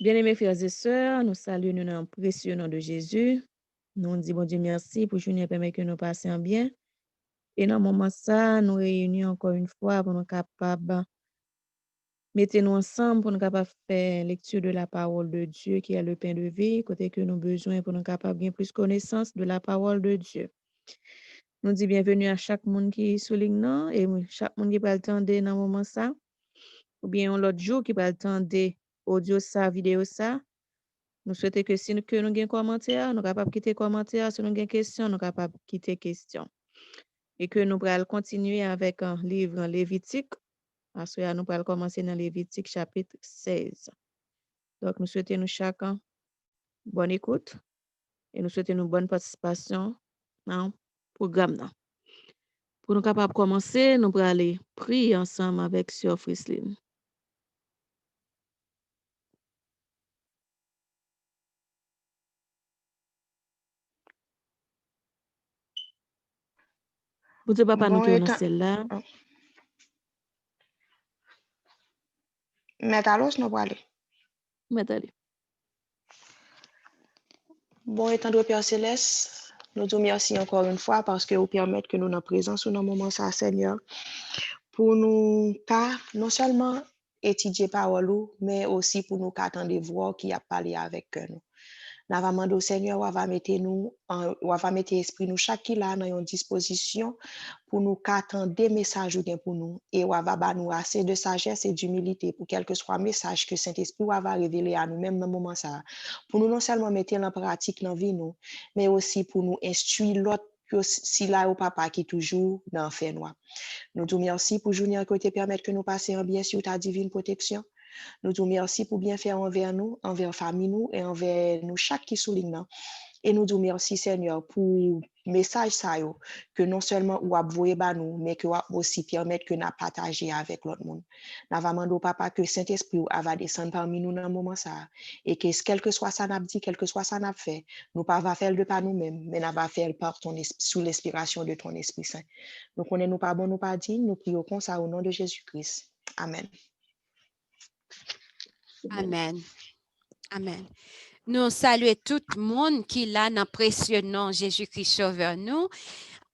Bien-aimés frères et sœurs, nous saluons dans le précieux nom de Jésus. Nous disons bon Dieu merci pour journée permettre que nous passions bien. Et dans le moment ça, nous réunissons encore une fois pour nous capables mettez-nous ensemble pour nous capables faire lecture de la parole de Dieu qui est le pain de vie, côté que nous avons besoin pour nous capables de plus connaissance de la parole de Dieu. Nous disons bienvenue à chaque monde qui souligne non et chaque monde qui va attendre dans le moment ça ou bien l'autre jour qui va attendre audio ça, vidéo ça. Nous souhaitons que si nous avons des commentaires, nous sommes capables de quitter commentaires. Si nous avons des questions, nous sommes capables de quitter questions. Et que nous allons continuer avec un livre Lévitique. Parce que nous allons commencer dans Lévitique chapitre 16. Donc, nous souhaitons nous chacun bonne écoute et nous souhaitons une bonne participation dans le programme. Pour nous capables de commencer, nous allons aller prier ensemble avec Sœur Frislin. Vous dites papa nous dans celle-là. Métalos nous parler. Mettez-le. Bon, étant donné Père Céleste, nous te remercions encore une fois parce que vous permettez que nous nous présence dans moment ça, Seigneur, pour nous non seulement étudier parole, mais aussi pour nous attendre voir qui a parlé avec nous. Nous va demander au Seigneur, on va mettre esprit nous chaque qui là dans une disposition pour nous attendre des messages pour nous et on va nous assez de sagesse et d'humilité pour quel que soit le message que Saint-Esprit va révéler à nous même dans le moment ça pour nous non seulement mettre en pratique dans vie nous mais aussi pour nous instruire l'autre si là au papa qui est toujours dans fait noir. Nous te remercions pour journée que te permettre que nous passions bien sur ta divine protection. Nous te remercions pour bien faire envers nous, envers famille nous et envers nous chaque qui souligne. Et nous te remercions Seigneur pour message ça que non seulement ou avouer ba nous mais que aussi permettre que nous partager avec l'autre monde. Nous demandons au papa que Saint-Esprit va descendre parmi nous dans le moment ça et que quel que soit ça n'a dit, quel que soit ça n'a fait, nous pas va faire de pas nous-mêmes mais nous va faire par ton sous l'inspiration de ton Esprit Saint. Nous connaissons nous pas bon nous pas dit, nous prions comme ça au nom de Jésus-Christ. Amen. Amen. Amen. Nous saluons tout le monde qui l'a dans précieux nom Jésus-Christ sauveur nous.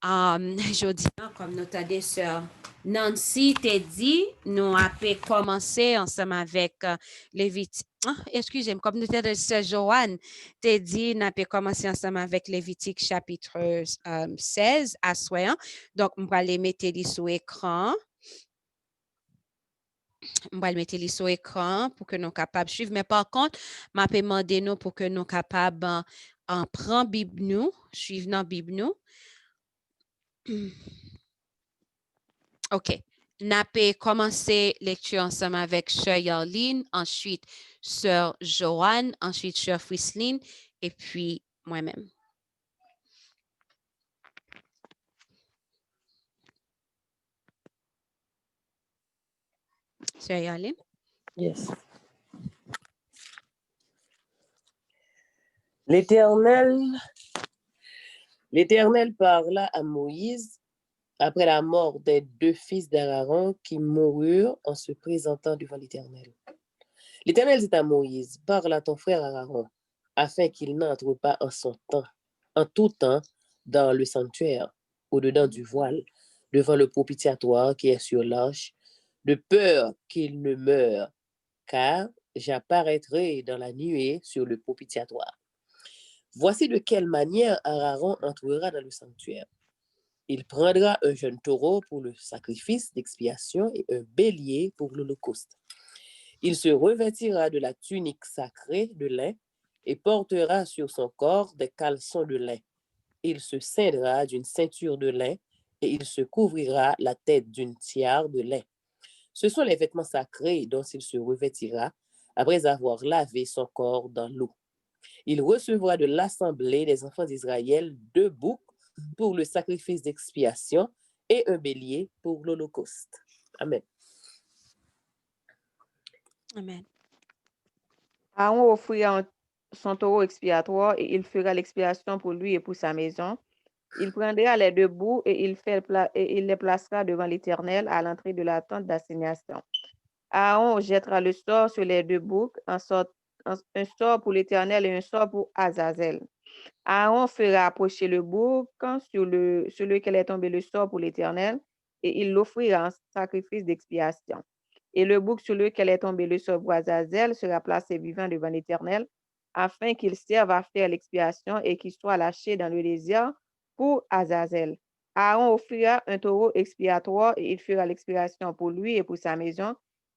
Je dis, comme notre sœur Nancy t'a dit, nous avons commencé ensemble avec Lévitique. Excusez-moi, comme notre sœur Joanne t'a dit, nous avons commencé ensemble avec Lévitique chapitre 16 à soir. Donc, on va les mettre sur l'écran. Je vais le mettre sur l'écran pour que nous soyons capables de suivre. Mais par contre, je vais demander nous pour que nous soyons capables de prendre Bible nous, suivre dans Bible nous. OK. Nous avons commencé la lecture ensemble avec Sœur Yarline, ensuite Sœur Joanne, ensuite Sœur Frislin et puis moi-même. Sœur Yarline? Yes. L'Éternel parla à Moïse après la mort des deux fils d'Aaron qui moururent en se présentant devant l'Éternel. L'Éternel dit à Moïse, parle à ton frère Aaron, afin qu'il n'entre pas en tout temps dans le sanctuaire, au-dedans du voile, devant le propitiatoire qui est sur l'arche, de peur qu'il ne meure, car j'apparaîtrai dans la nuée sur le propitiatoire. Voici de quelle manière Aaron entrera dans le sanctuaire. Il prendra un jeune taureau pour le sacrifice d'expiation et un bélier pour l'holocauste. Il se revêtira de la tunique sacrée de lin et portera sur son corps des caleçons de lin. Il se ceindra d'une ceinture de lin et il se couvrira la tête d'une tiare de lin. Ce sont les vêtements sacrés dont il se revêtira après avoir lavé son corps dans l'eau. Il recevra de l'assemblée des enfants d'Israël 2 boucs pour le sacrifice d'expiation et un bélier pour l'holocauste. Amen. Amen. Aaron offrira son taureau expiatoire et il fera l'expiation pour lui et pour sa maison. Il prendra les 2 boucs et il les placera devant l'Éternel à l'entrée de la tente d'assignation. Aaron jettera le sort sur les 2 boucs en sorte un sort pour l'Éternel et un sort pour Azazel. Aaron fera approcher le bouc sur lequel est tombé le sort pour l'Éternel, et il l'offrira en sacrifice d'expiation. Et le bouc sur lequel est tombé le sort pour Azazel sera placé vivant devant l'Éternel, afin qu'il serve à faire l'expiation et qu'il soit lâché dans le désert pour Azazel. Aaron offrira un taureau expiatoire et il fera l'expiation pour lui et pour sa maison.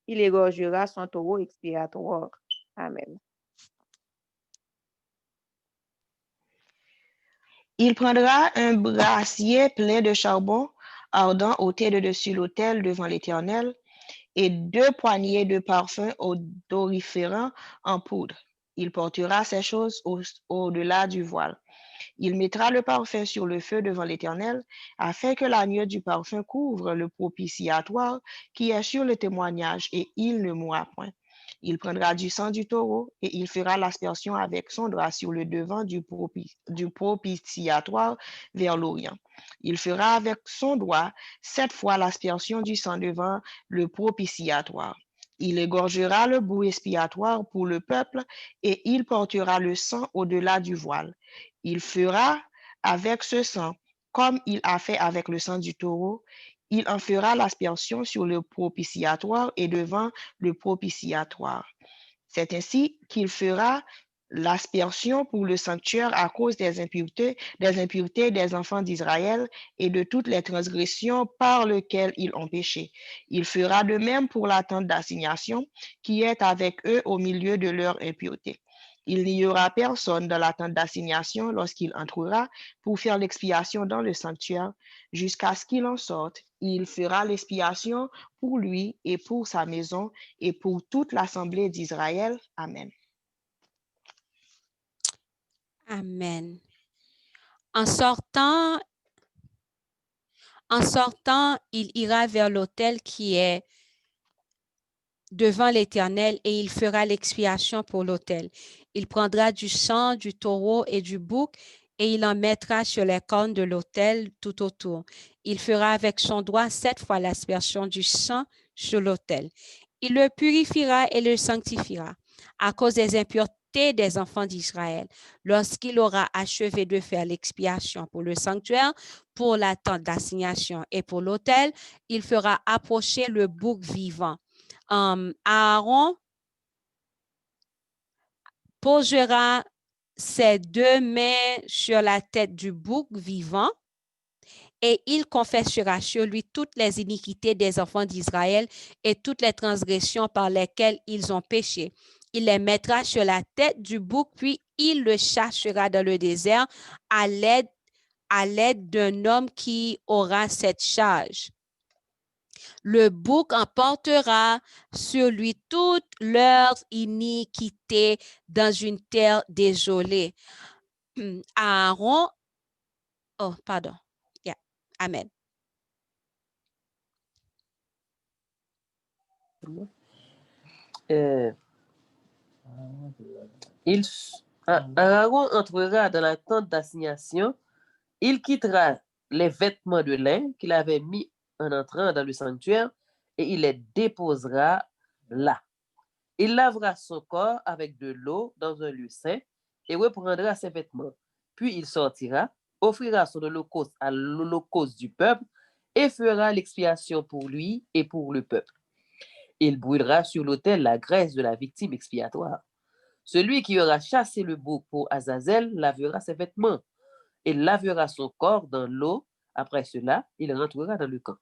Il égorgera son taureau expiatoire. Amen. Il prendra un brassier plein de charbon ardent ôté de dessus l'autel devant l'Éternel et 2 poignées de parfum odoriférant en poudre. Il portera ces choses au-delà du voile. Il mettra le parfum sur le feu devant l'Éternel, afin que l'agneau du parfum couvre le propitiatoire qui est sur le témoignage, et il ne mourra point. Il prendra du sang du taureau, et il fera l'aspersion avec son doigt sur le devant du propitiatoire vers l'Orient. Il fera avec son doigt 7 fois l'aspersion du sang devant le propitiatoire. Il égorgera le bouc expiatoire pour le peuple, et il portera le sang au-delà du voile. Il fera avec ce sang, comme il a fait avec le sang du taureau, il en fera l'aspersion sur le propitiatoire et devant le propitiatoire. C'est ainsi qu'il fera l'aspersion pour le sanctuaire à cause des impuretés des enfants d'Israël et de toutes les transgressions par lesquelles ils ont péché. Il fera de même pour la tente d'assignation qui est avec eux au milieu de leur impureté. Il n'y aura personne dans la tente d'assignation lorsqu'il entrera pour faire l'expiation dans le sanctuaire jusqu'à ce qu'il en sorte. Il fera l'expiation pour lui et pour sa maison et pour toute l'assemblée d'Israël. Amen. Amen. En sortant, il ira vers l'autel qui est devant l'Éternel et il fera l'expiation pour l'autel. Il prendra du sang du taureau et du bouc et il en mettra sur les cornes de l'autel tout autour. Il fera avec son doigt 7 fois l'aspersion du sang sur l'autel. Il le purifiera et le sanctifiera à cause des impuretés des enfants d'Israël. Lorsqu'il aura achevé de faire l'expiation pour le sanctuaire, pour la tente d'assignation et pour l'autel, il fera approcher le bouc vivant. Aaron posera ses 2 mains sur la tête du bouc vivant et il confessera sur lui toutes les iniquités des enfants d'Israël et toutes les transgressions par lesquelles ils ont péché. Il les mettra sur la tête du bouc, puis il le chassera dans le désert à l'aide d'un homme qui aura cette charge. Le bouc emportera sur lui toutes leurs iniquités dans une terre désolée. Aaron, oh, pardon. Yeah. Amen. Aaron entrera dans la tente d'assignation. Il quittera les vêtements de lin qu'il avait mis en entrant dans le sanctuaire et il les déposera là. Il lavera son corps avec de l'eau dans un lieu saint et reprendra ses vêtements. Puis il sortira, offrira son holocauste à l'holocauste du peuple et fera l'expiation pour lui et pour le peuple. Il brûlera sur l'autel la graisse de la victime expiatoire. Celui qui aura chassé le bouc pour Azazel lavera ses vêtements et lavera son corps dans l'eau. Après cela, il rentrera dans le camp.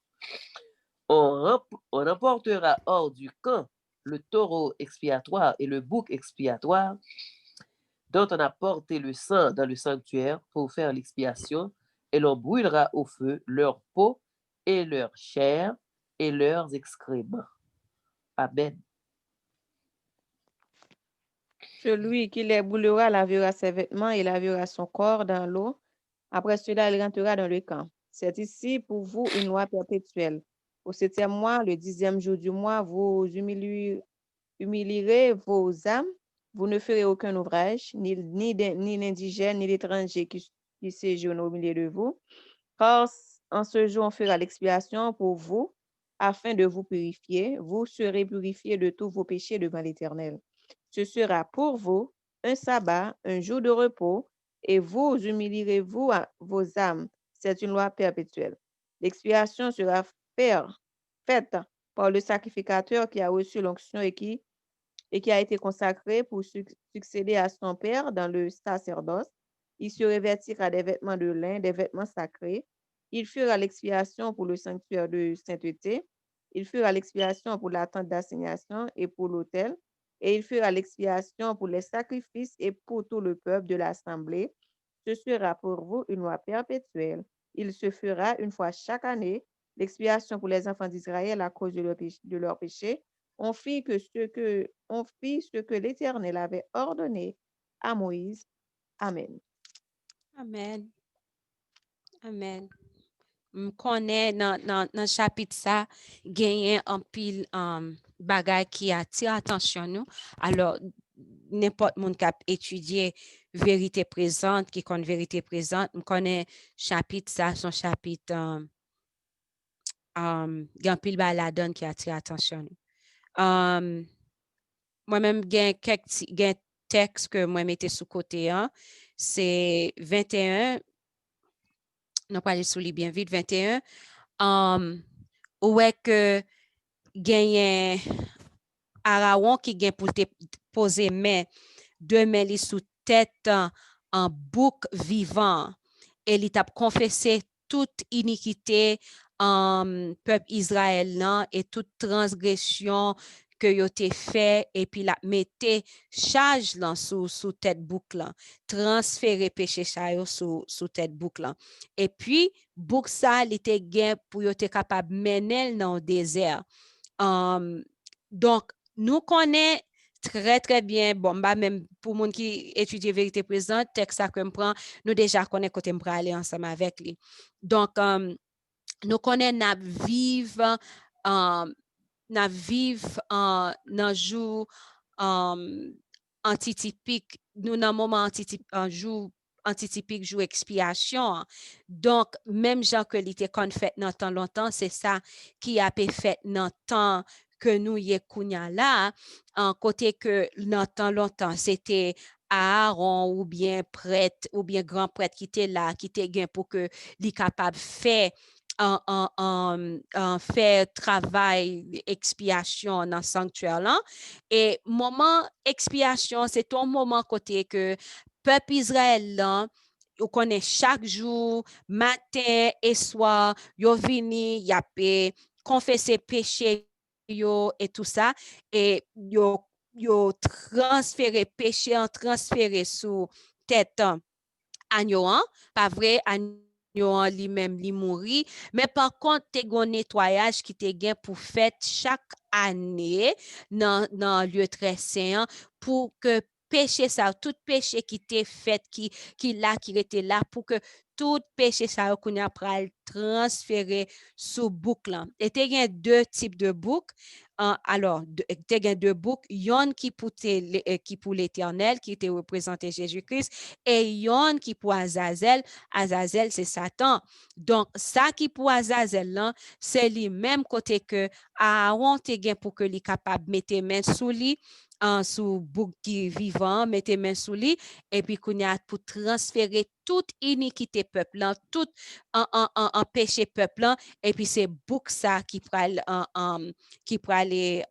On emportera hors du camp le taureau expiatoire et le bouc expiatoire dont on a porté le sang dans le sanctuaire pour faire l'expiation, et l'on brûlera au feu leur peau et leur chair et leurs excréments. Amen. Celui qui les brûlera lavera ses vêtements et lavera son corps dans l'eau. Après cela, il rentrera dans le camp. C'est ici pour vous une loi perpétuelle. Au 7e mois, le 10e jour du mois, vous humilierez vos âmes. Vous ne ferez aucun ouvrage, ni l'indigène, ni l'étranger qui séjourne au milieu de vous. Car en ce jour, on fera l'expiation pour vous, afin de vous purifier. Vous serez purifiés de tous vos péchés devant l'Éternel. Ce sera pour vous un sabbat, un jour de repos, et vous humilierez-vous à vos âmes. C'est une loi perpétuelle. L'expiation sera faite par le sacrificateur qui a reçu l'onction et qui a été consacré pour succéder à son Père dans le sacerdoce. Il se revêtira des vêtements de lin, des vêtements sacrés. Il fera l'expiation pour le sanctuaire de sainteté. Il fera l'expiation pour la tente d'assignation et pour l'autel. Et il fera l'expiation pour les sacrifices et pour tout le peuple de l'assemblée. Ce sera pour vous une loi perpétuelle. Il se fera une fois chaque année l'expiation pour les enfants d'Israël à cause de leur péché. On fit ce que l'Éternel avait ordonné à Moïse. Amen. Amen. Amen. Je connais dans le chapitre ça, gagner un pile bagay qui attire attention nous. Alors, n'importe monde qui a étudié vérité présente, qui connaît vérité présente, je connais chapitre ça, son chapitre, un pile baladon qui attire attention nous. Moi-même, j'ai quelques textes que moi mettais sous côté, hein. C'est 21, non pas aller sous les bien vite, 21. Où est que gagne Aaron qui gagne pour te poser main, deux mains li sous tête en bouc vivant et il t'a confessé toute iniquité peuple Israël là et toute transgression que yo te fait et puis la mette charge là sous tête bouc là, transférer péché ça yo sous tête bouc là. Et puis bouc ça il était gain pour yo te capable mener dans le désert. Donc nous connaissons très, très bien, bon, bah, même pour les gens qui étudient vérité présente, texte ça que je prends, nous déjà connaissons côté me aller ensemble avec lui. Donc, nous connaissons na vivre dans jour antitypique, nous dans moment antitypique, un jour antitypique, jour expiation. Donc, même gens que l'été qu'on fait dans temps longtemps, c'est ça qui a été fait dans temps que nous y kounya là, en côté que dans temps longtemps, c'était Aaron ou bien prêtre ou bien grand prêtre qui était là, qui était gain pour que les capable faire faire travail expiation dans le sanctuaire là. Et moment expiation, c'est ton moment côté que peuple Israël là, on connaît chaque jour, matin et soir, yo vini, y a confesser péché yo et tout ça et yo transféré péché en transféré sous tête agneau, pas vrai agneau lui-même li mouri, mais par contre te gon nettoyage qui te gen pour fait chaque année dans lieu très saint pour que péché ça, tout péché qui t'est fait, qui était là pour que tout péché ça qu'on a pral transférer sous boucle. Et te gen deux types de boucles. Alors, te gen deux boucles, yon qui pour l'Éternel, qui était représenté Jésus-Christ, et yon qui pour Azazel. Azazel, c'est Satan. Donc, ça qui pour Azazel, là, c'est lui même côté que Aaron te gen pour que lui capable mettre main sous lui, sous bouc qui vivant, mettre main sous lui, et puis qu'on a pour transférer toute iniquité peuple, là, tout en péché peuple, là, et puis c'est bouc ça qui pral aller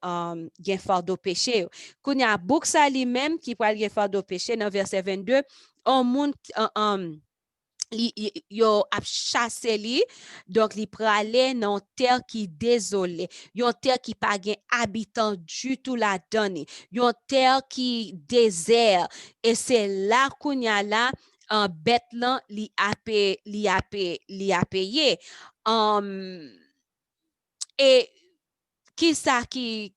gen fardeau péché. Qu'on a bouc ça lui-même qui pral gen fardeau péché dans verset 22, on monte yo a chassé li, donc li pralé dans terre qui désolé, yon terre qui pas gen habitant du tout la donne, yon terre qui désert et c'est là qu'on y a là en bête là li a payé et qui ça qui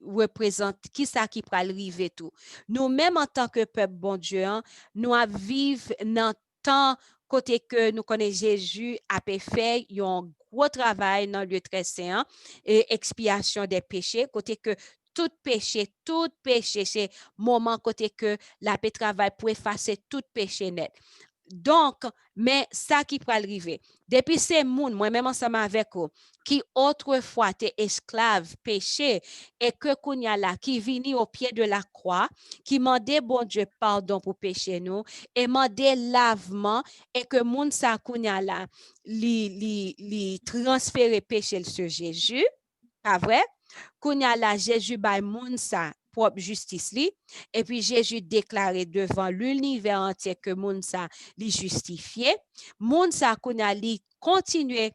représente, qui ça qui pral rive tout. Nous même en tant que peuple bon Dieu, hein, nous à vivre dans temps côté que nous connaissons Jésus a fait un gros travail dans le lieu très saint et expiation des péchés côté que tout péché, c'est moment côté que la paix travail pour effacer tout péché net. Donc, mais ça qui peut arriver. Depuis ces moun, moi-même ensemble avec vous, qui autrefois étaient esclaves, péché, et que kounya là, qui vini au pied de la croix, qui mandait bon Dieu pardon pour péché nous, et mandait lavement, et que moun sa kounya là, li transférer péché sur Jésus, pas vrai? Kounya là, Jésus bay moun sa propre justice li, et puis Jésus déclaré devant l'univers entier que moun sa li justifié. Moun sa kounya li continuer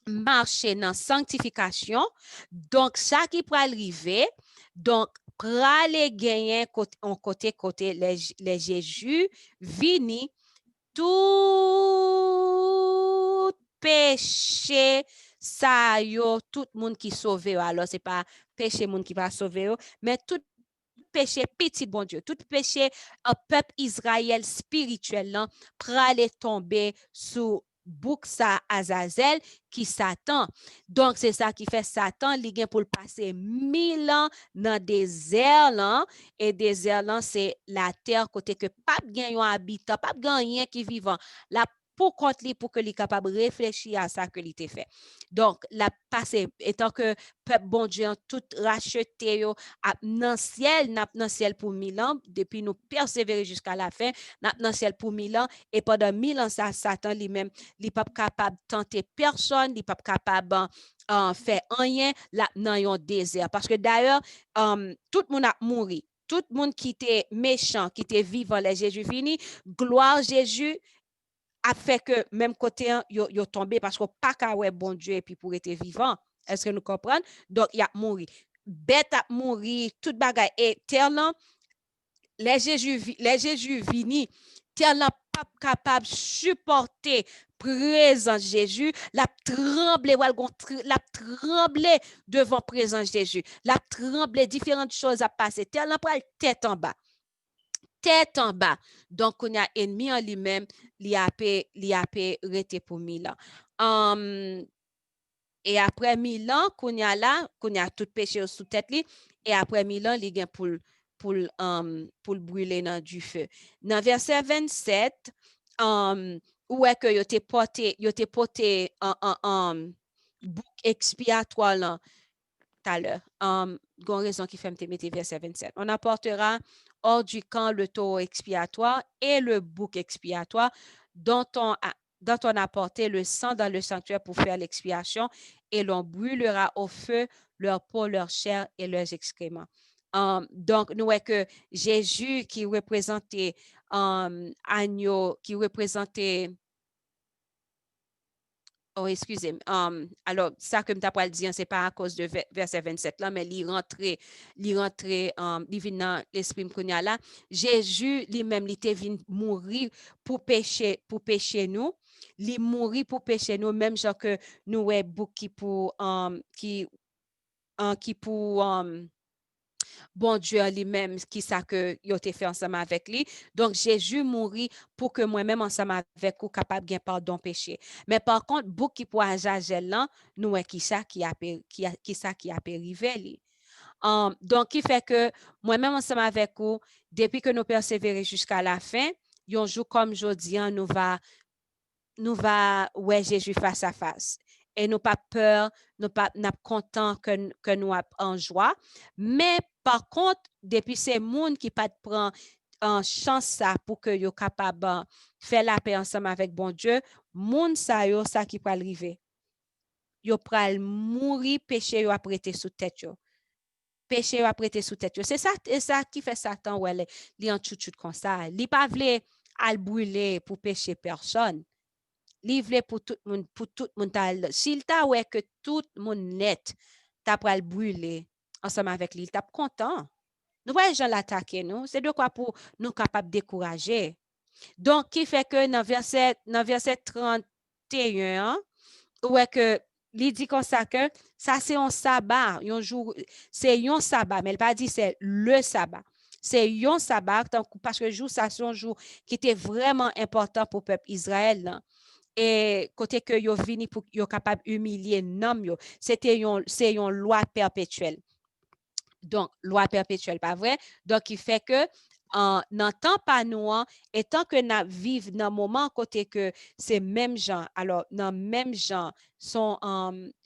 marcher dans sanctification. Donc, ça qui peut arriver, donc, prale gagner côté les Jésus vini tout péché ça yo tout monde qui sauvé alors c'est pas péché monde qui va sauver mais tout péché petit bon Dieu tout péché un peuple Israël spirituel là prale tomber sous bouc ça Azazel qui Satan. Donc c'est ça qui fait Satan li gen pour passer 1000 ans dans désert là et désert là c'est la terre côté que pas gen yon habitant, pas gen rien qui vivant. La pour contre li pour que li capable réfléchir à ça que li te fait. Donc la passé étant que peuple bon Dieu tout racheté yo dans ciel pour 1000 ans depuis nous persévérer jusqu'à la fin, dans ciel pour 1000 ans et pendant 1000 ans ça Satan lui-même li pas capable tenter personne, li pas capable faire rien là dans un désert parce que d'ailleurs tout le monde a mouru. Tout le monde qui était méchant, qui était vivant, les Jésus fini, gloire Jésus a fait que même côté yo tombé parce que pas qu'à ouais bon Dieu et puis pour être vivant. Est-ce que nous comprenons? Donc il a mouru. Bête a mouru, tout bagaille et terre les Jésus vini, terre pas capable supporter présence Jésus, la tremble devant présence Jésus, la tremble différentes choses à passer, terre pas tête en bas. Tête en bas. Donc, on a ennemi en lui-même, il a rete pour 1000 ans. Et après 1000 ans, qu'on y a tout péché sous tête li, et après 1000 ans, il gagne pour brûler dans du feu. Dans verset 27, où est que yo te porté un bouc expiatoire là tout à l'heure. Gon raison qui fait me mettre verset 27. On apportera hors du camp le taureau expiatoire et le bouc expiatoire dont on a apporté le sang dans le sanctuaire pour faire l'expiation et l'on brûlera au feu leur peau, leur chair et leurs excréments. Donc, nous voyons que Jésus qui représentait agneau, qui représentait oh, excusez-moi. Alors, ça que je t'ai dit, ce n'est pas à cause de verset 27 là, mais il rentrait, il vient dans l'esprit de là. Jésus, lui-même, il était venu mourir pour pécher nous. Il mourit pour pécher nous, même genre que nous avons beaucoup qui pour bon Dieu lui-même qui ça que yo te fait ensemble avec lui. Donc Jésus mourit pour que moi-même ensemble avec vous capable de pardon péché. Mais par contre beaucoup qui pour Azazel là, nous qui ça qui a arrivé lui. Donc qui fait que moi-même ensemble avec vous depuis que nous persévérer jusqu'à la fin, un jour comme aujourd'hui nous va ouais Jésus face à face. Et nous pas peur, nous pas content que nous en joie. Mais par contre, depuis ces monde qui pas prend en chance ça pour que yo capable faire la paix ensemble avec bon Dieu, monde ça yo ça qui peut arriver. Yo pral mourir péché yo apprêté sous tête yo. Péché yo apprêté sous tête yo. C'est ça et ça qui fait Satan ouais li en chouchou comme ça. Li pas vle al brûler pour pécher personne. Livre pour tout le monde. S'il t'a ouais que tout le monde net, t'as pral brûler ensemble avec lui, t'as content. Nous voyons gens l'attaquer nous, c'est de quoi pour nous capables de décourager. Donc qui fait que dans verset 31 ouais que il dit comme ça que ça c'est un sabbat, un jour c'est un sabbat, mais il pas dit c'est le sabbat. C'est un sabbat parce que jour ça c'est un jour qui était vraiment important pour le peuple Israël là. Et côté que yo vini pour yo capable humilier nom yo, c'est une loi perpétuelle. Donc loi perpétuelle pas vrai. Donc il fait que dans temps pas nous, et tant que nous vivons dans un moment côté que c'est même gens, alors dans même gens sont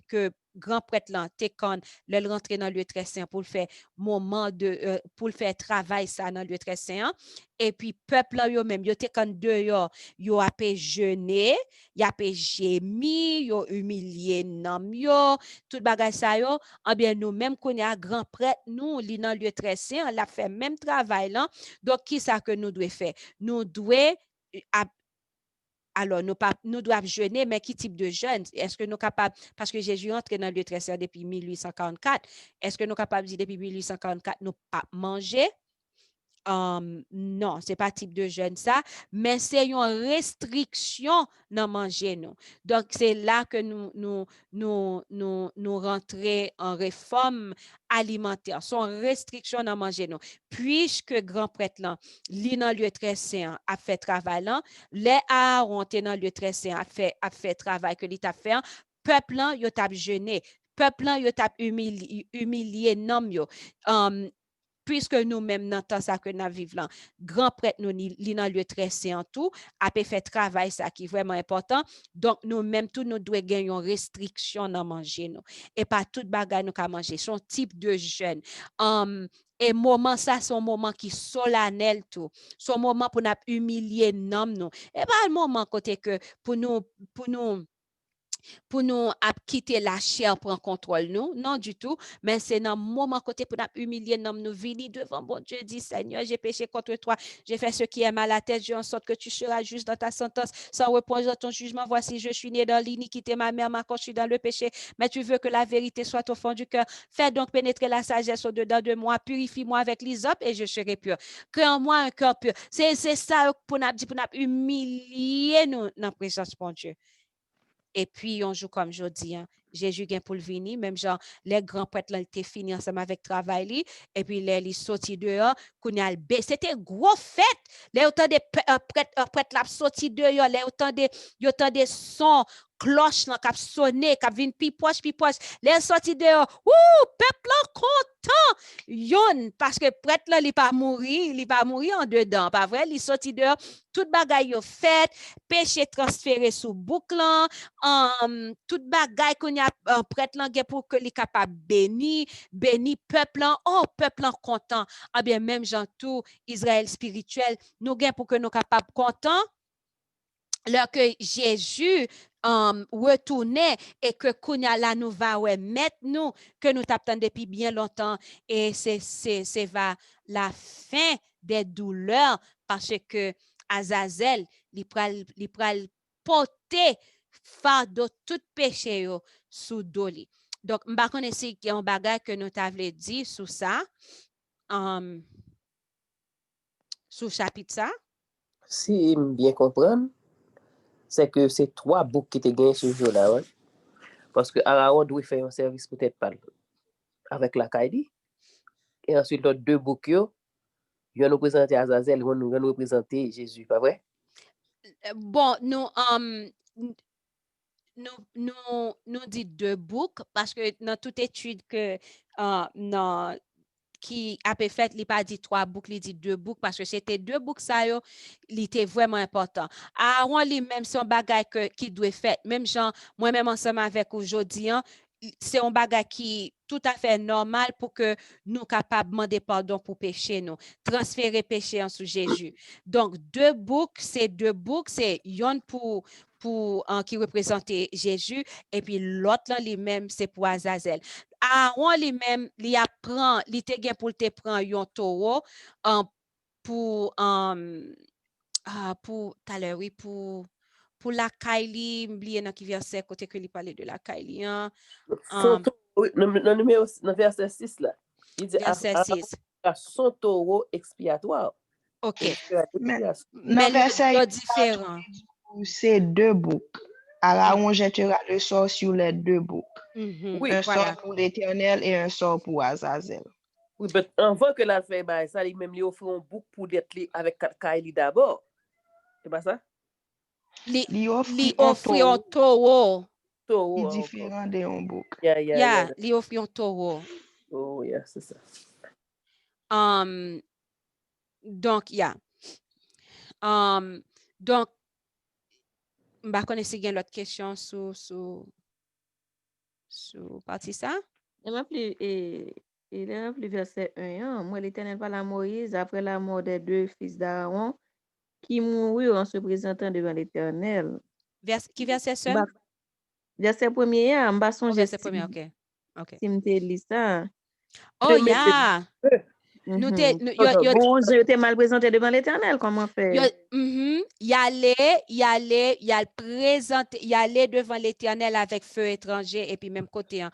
que grand prêtre là, t'es quand le rentrer dans le lieu très saint pour le faire moment de pour le faire travail ça dans le lieu très saint et puis peuple là yo même yo t'es quand dehors yo a pe jeûner y a pe gémi yo humilié nam yo tout bagay ça yo en bien nous même qu'on a grand prêtre nous li dans le lieu très saint la fait même travail là donc qui ça que nous devons faire nous devons alors, nous devons jeûner, mais qui type de jeûne? Est-ce que nous sommes capables, parce que Jésus est entré dans le lieu très saint depuis 1844, est-ce que nous sommes capables de dire depuis 1844, nous pas manger? Non, c'est pas type de jeûne ça, mais c'est une restriction dans manger nous. Donc, c'est là que nous rentrons en réforme alimentaire, son restriction dans manger nous. Puisque grand prêtre là, li dans lieu très saint a fait travail là, les Aaron dans lieu très saint a fait travail que l'État fait, peuple là, yo t'a jeûné, peuple là, yo t'a humilié nom yo. Puisque nous-mêmes, dans temps ça que nous vivons là, grand prêtre nous, li dans lieu très saint tout, a fait travail ça qui est vraiment important. Donc, nous-mêmes, tout nous devons gagner une restriction dans manger nous. Et pas tout bagage nous qu'à manger. Son type de jeûne. Et moment ça, son moment qui solennel tout. Son moment pour nous humilier nous. Et pas le moment côté que pour nous quitter la chair pour contrôle nous, non du tout, mais c'est dans le moment côté pour nous humilier, nous venir devant bon Dieu, dit Seigneur, j'ai péché contre toi, j'ai fait ce qui est mal à la tête, j'ai en sorte que tu seras juste dans ta sentence, sans reproche dans ton jugement, voici, je suis né dans l'iniquité, ma mère m'a conçu dans le péché, mais tu veux que la vérité soit au fond du cœur, fais donc pénétrer la sagesse au-dedans de moi, purifie-moi avec l'hysope et je serai pur, crée en moi un cœur pur, c'est ça pour nous humilier nous dans la présence de Dieu. Et puis, on joue comme je dis, Jésus vient pour le venir, même genre, les grands prêtres, là, ils étaient finis ensemble avec le travail, et puis, les sortis dehors, c'était gros fête. Les autant de prêtres, là, sortis dehors, les autant de sons, cloche, là, qui sonné, qui viennent pipoche, les sortis dehors, peuple, là, content, yon, parce que prêtre, là, il pas mourir en dedans, pas vrai, il sorti dehors, tout bagaille, yo fait, péché transféré sous boucle, tout bagay qu'on y a prêtre là pour que les capable béni peuple là, peuple là content. Ah bien même Jean tout Israël spirituel, nous gain pour que nous capable content alors que Jésus retournait et que Kounya là nous va mettre nous que nous t'attendons depuis bien longtemps et c'est la fin des douleurs parce que Azazel il pral porter fardeau tout péché yo sous doli. Donc m'pa connait si y a un bagage que nous t'avait dit sous ça sous chapitre ça. Si bien comprendre, c'est que c'est 3 boucs qui te gagnent ce jour-là, ouais? Parce que Aaron doit faire un service peut-être pas avec la Kaidi. Et ensuite, les 2 boucs, ils vont nous présenter Azazel, ils vont nous présenter Jésus, pas vrai? Bon, nous dit 2 boucs parce que dans toute étude que non qui a fait, il pas dit 3 boucs, il dit 2 boucs parce que c'était 2 boucs ça yo, il était vraiment important. Aaron lui-même son bagage qui doit faire, même genre moi-même ensemble avec aujourd'hui, c'est un bagage qui tout à fait normal pour que nous capables de demander pardon pour péché nous, transférer péché en sous Jésus. Donc 2 boucs, c'est yon pour qui représentait Jésus et puis l'autre là lui-même c'est pour Azazel. Aaron lui-même, il apprend, il te gen pour te prendre un taureau pour tout à l'heure oui pour la Kaili, oublié dans qui verset côté que il parlait de la Kaili Oui, dans numéro dans verset 6 là. Il dit verset 6. son taureau expiatoire. OK. Mais Mais dans verset l'autre différent. c'est 2 boucs. Aaron jettera le sort sur les 2 boucs. Oui, Un voilà. sort pour l'Éternel et un sort pour Azazel. oui, mais avant que la fait bah, ça, il même lui offre un bouc pour d'être avec Kaili d'abord. C'est pas ça? Li offre Li un offre un taureau taureau. qui est Taureau encore. différent d'un bouc. Yeah. Li offre un taureau. Oh, yeah, c'est ça. Donc, donc, je ne connais pas l'autre question sur partie ça. Il est rempli verset 1. Moi, l'Éternel parle à Moïse après la mort des 2 fils d'Aaron qui moururent en se présentant devant l'Éternel. Qui verset ça? Verset 1er, en bas, Verset 1er, OK. Si m'te lis ça. Oh, yeah! Bon Dieu, t'es mal présenté devant l'Éternel, comment faire? Il allait devant l'Éternel avec feu étranger et puis même côté,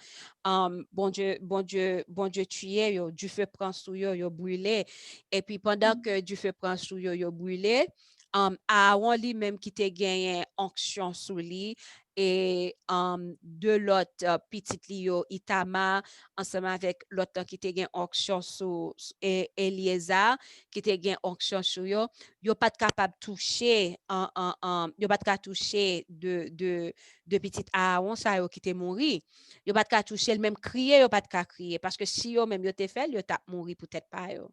bon Dieu tué, du feu prend sous yo brûlé. Et puis pendant que du feu prend sous yo brûlé, Aaron lui-même qui te gagné onction sous lui et de l'autre petite Lio Itama ensemble avec l'autre qui te gagné onction sous Eliezer qui te gagné onction sous yo pas capable de toucher yo pas capable toucher de petite Aaron ça yo qui te mourir yo pas capable toucher le même crier yo pas capable crier parce que si yo même yo te fait yo t'a mourir peut-être pas yo.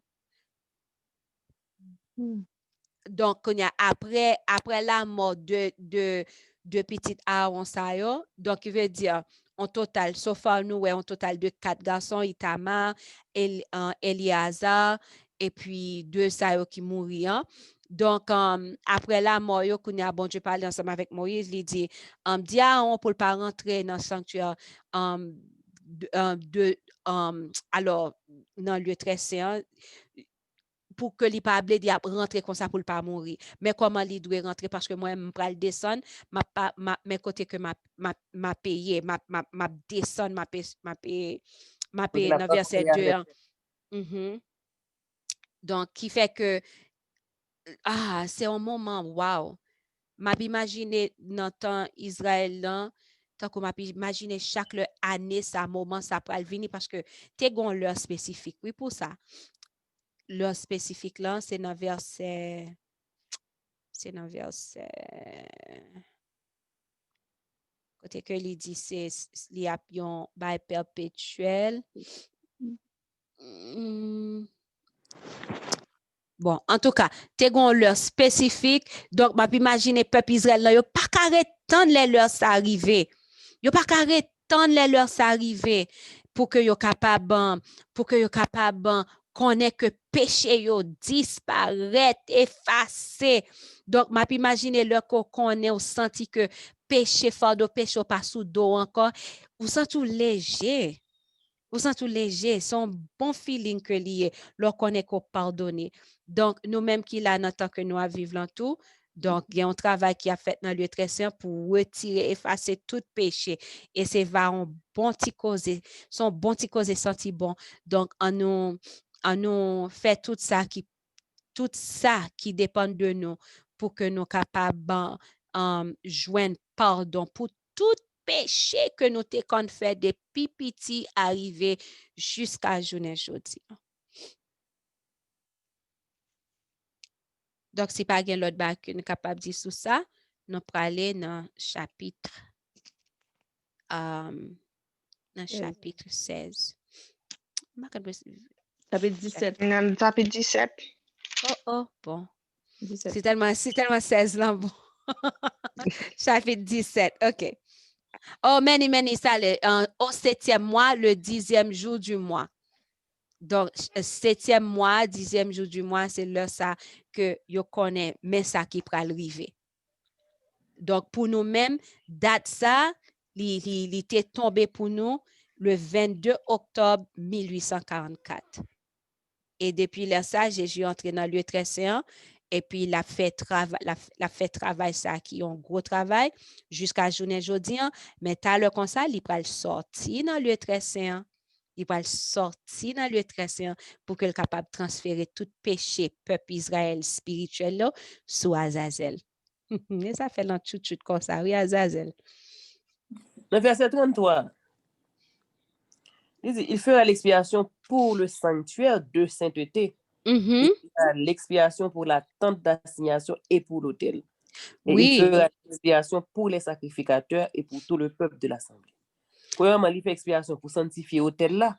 Donc après la mort de petite Aaron ça yo donc il veut dire en total sauf nous en total de 4 garçons Itama Eliazar et puis 2 ça yo qui mourir. Donc après la mort yo kounya bon Dieu parle ensemble avec Moïse il dit dis à Aaron pour pas rentrer dans le sanctuaire alors dans le lieu très saint pour que li pas blé rentrer comme ça pour pas mourir mais comment li doit rentrer parce que moi me pral descendre mes côté que m'a payé m'a descendre m'a payé dans verset 2 donc qui fait que c'est un moment wow m'a imaginer dans temps Israël là tant qu'on m'a imaginer chaque année ça moment ça pral venir parce que t'es gon l'heure spécifique oui pour ça l'heure spécifique là c'est dans verset côté que il dit c'est li a yon bail perpétuel. Bon, en tout cas, t'es gon l'heure spécifique, donc m'a imaginer peuple Israël là, yo pas carré tant les l'heure ça arriver. Yo pas carré tant les l'heure ça arriver pour que yo capable connaître que péché yo disparaître, effacé. Donc m'a imaginer leur qu'on connaît ou senti que péché fardeau péché pas sous dos encore, vous sentez tout léger. Vous sentez tout léger, c'est un bon feeling que lié, leur connaît qu'on pardonner. Donc, nous-mêmes qui là, en tant que nous à vivre dans tout, donc, il y a un travail qui a fait dans le lieu très saint pour retirer, effacer tout péché. Et c'est un bon petit causé, son bon petit causé senti bon. Donc, on nous fait tout ça qui dépend de nous pour que nous capables joindre pardon pour tout péché que nous t'avons fait depuis petit arriver jusqu'à journée aujourd'hui. Donc, si pas gen l'autre bac que nous capable de dire sur ça, nous pourrons aller dans chapitre 16. Chapitre 17. Chapitre 17. Bon. 17. C'est tellement 16 là, bon. Chapitre 17, OK. Oh, many, ça, au 7e mois, le 10e jour du mois. Donc, 7e mois, 10e jour du mois, c'est là ça que yo connaît, mais ça qui pral arriver. Donc, pour nous-mêmes, date ça, il était tombé pour nous le 22 octobre 1844. Et depuis là, ça, Jésus est entré dans le lieu très saint. Et puis, il a fait travail, ça qui est un gros travail, jusqu'à journée aujourd'hui. Mais t'as le comme ça, il va sortir dans le lieu très saint. Il va sortir dans le lieu très saint pour qu'il soit capable de transférer tout péché, peuple Israël spirituel, là, sous Azazel. Et ça fait un tout comme ça, oui, Azazel. Le verset 33. Il fera l'expiation pour le sanctuaire de sainteté. L'expiation pour la tente d'assignation et pour l'autel. Oui. Il fera l'expiation pour les sacrificateurs et pour tout le peuple de l'assemblée. Premièrement, il fait expiation pour sanctifier l'autel là.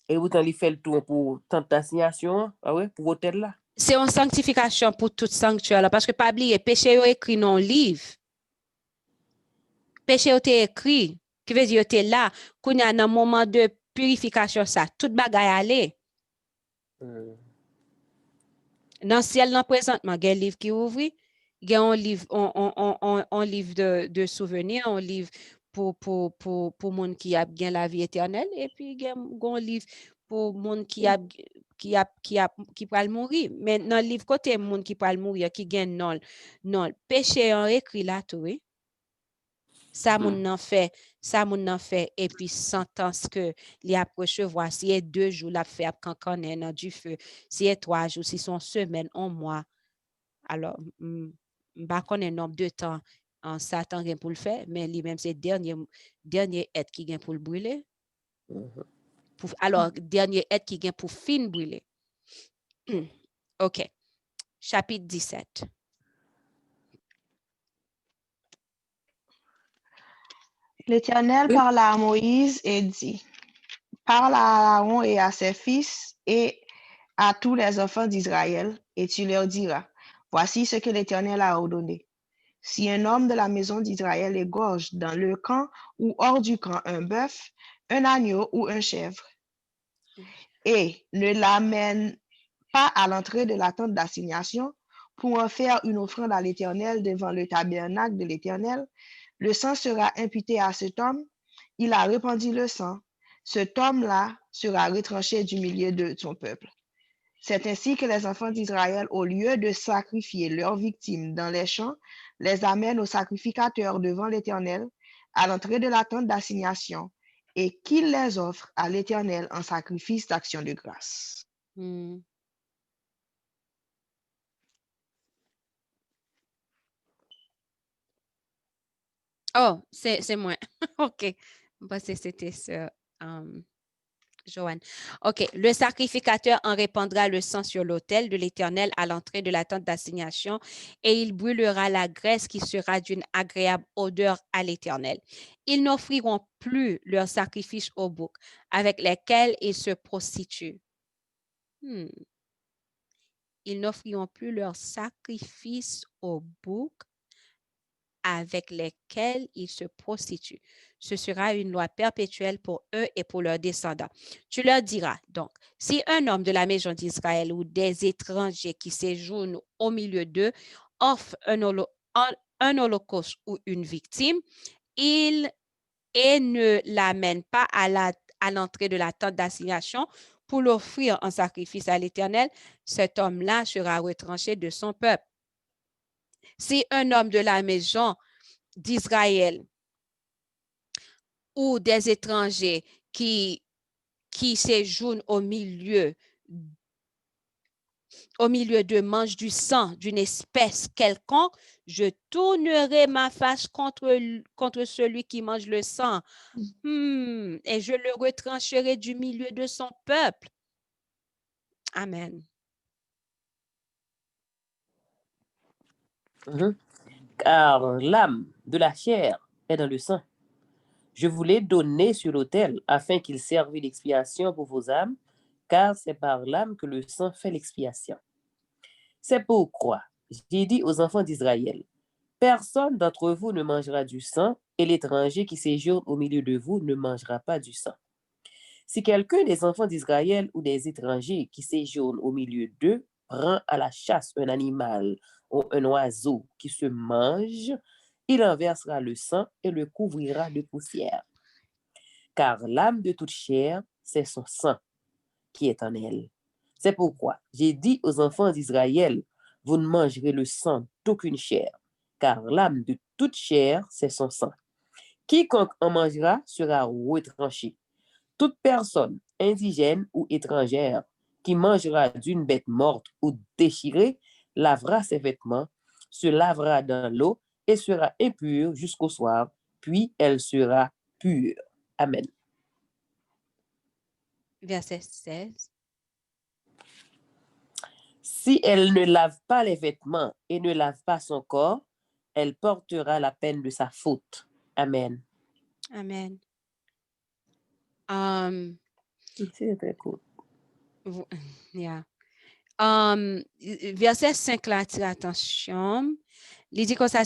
Et vous t'en fait le tour pour tente d'assignation, ah ouais, pour hôtel là. C'est une sanctification pour tout sanctuaire là, parce que pas oublier, péché est écrit dans le livre. Péché est écrit, qui veut dire était là, qu'on y a un moment de purification ça, tout bagaille aller. Dans le ciel, dans présentement, il y a un livre qui ouvre, il y a un livre, un livre de souvenirs, un livre pour monde qui a bien la vie éternelle, et puis il y a un livre pour monde qui peut mourir. Mais dans le livre côté monde qui peut mourir, qui gagne non, péché en écrit là tout, oui. Ça moun nan fait et puis sentence que li ap recevoir si est 2 jours la fait ap kankanen dans du feu, si est 3 jours, si son semaine, un mois. Alors m'pa konnen nombre de temps en Satan gen pour le faire, mais lui-même c'est dernier être qui gen pour le brûler. Alors dernier être qui gen pour fin brûler. OK. Chapitre 17. L'Éternel Oui. parla à Moïse et dit, parle à Aaron et à ses fils et à tous les enfants d'Israël, et tu leur diras, voici ce que l'Éternel a ordonné. Si un homme de la maison d'Israël égorge dans le camp ou hors du camp un bœuf, un agneau ou un chèvre, et ne l'amène pas à l'entrée de la tente d'assignation pour en faire une offrande à l'Éternel devant le tabernacle de l'Éternel, le sang sera imputé à cet homme, il a répandu le sang, cet homme-là sera retranché du milieu de son peuple. C'est ainsi que les enfants d'Israël, au lieu de sacrifier leurs victimes dans les champs, les amènent au sacrificateur devant l'Éternel, à l'entrée de la tente d'assignation, et qu'il les offre à l'Éternel en sacrifice d'action de grâce. Oh, c'est moi. OK. Parce que c'était ça. Joanne. OK. Le sacrificateur en répandra le sang sur l'autel de l'Éternel à l'entrée de la tente d'assignation et il brûlera la graisse qui sera d'une agréable odeur à l'Éternel. Ils n'offriront plus leurs sacrifices au bouc avec lesquels ils se prostituent. Ils n'offriront plus leurs sacrifices au bouc avec lesquels ils se prostituent. Ce sera une loi perpétuelle pour eux et pour leurs descendants. Tu leur diras donc, si un homme de la maison d'Israël ou des étrangers qui séjournent au milieu d'eux offre un holocauste ou une victime, et ne l'amène pas à l'entrée de la tente d'assignation pour l'offrir en sacrifice à l'Éternel, cet homme-là sera retranché de son peuple. Si un homme de la maison d'Israël ou des étrangers qui séjournent au milieu d'eux mangent du sang d'une espèce quelconque, je tournerai ma face contre celui qui mange le sang et je le retrancherai du milieu de son peuple. Amen. Car l'âme de la chair est dans le sang. Je vous l'ai donné sur l'autel afin qu'il serve d'expiation pour vos âmes, car c'est par l'âme que le sang fait l'expiation. C'est pourquoi j'ai dit aux enfants d'Israël, personne d'entre vous ne mangera du sang, et l'étranger qui séjourne au milieu de vous ne mangera pas du sang. Si quelqu'un des enfants d'Israël ou des étrangers qui séjournent au milieu d'eux prend à la chasse un animal ou un oiseau qui se mange, il en versera le sang et le couvrira de poussière. Car l'âme de toute chair, c'est son sang qui est en elle. C'est pourquoi j'ai dit aux enfants d'Israël, vous ne mangerez le sang d'aucune chair, car l'âme de toute chair, c'est son sang. Quiconque en mangera sera retranché. Toute personne indigène ou étrangère qui mangera d'une bête morte ou déchirée lavera ses vêtements, se lavera dans l'eau et sera impure jusqu'au soir, puis elle sera pure. Amen. Verset 16. Si elle ne lave pas les vêtements et ne lave pas son corps, elle portera la peine de sa faute. Amen. Amen. C'est très cool. Yeah. Verset 5 là, attire attention. Il dit comme ça,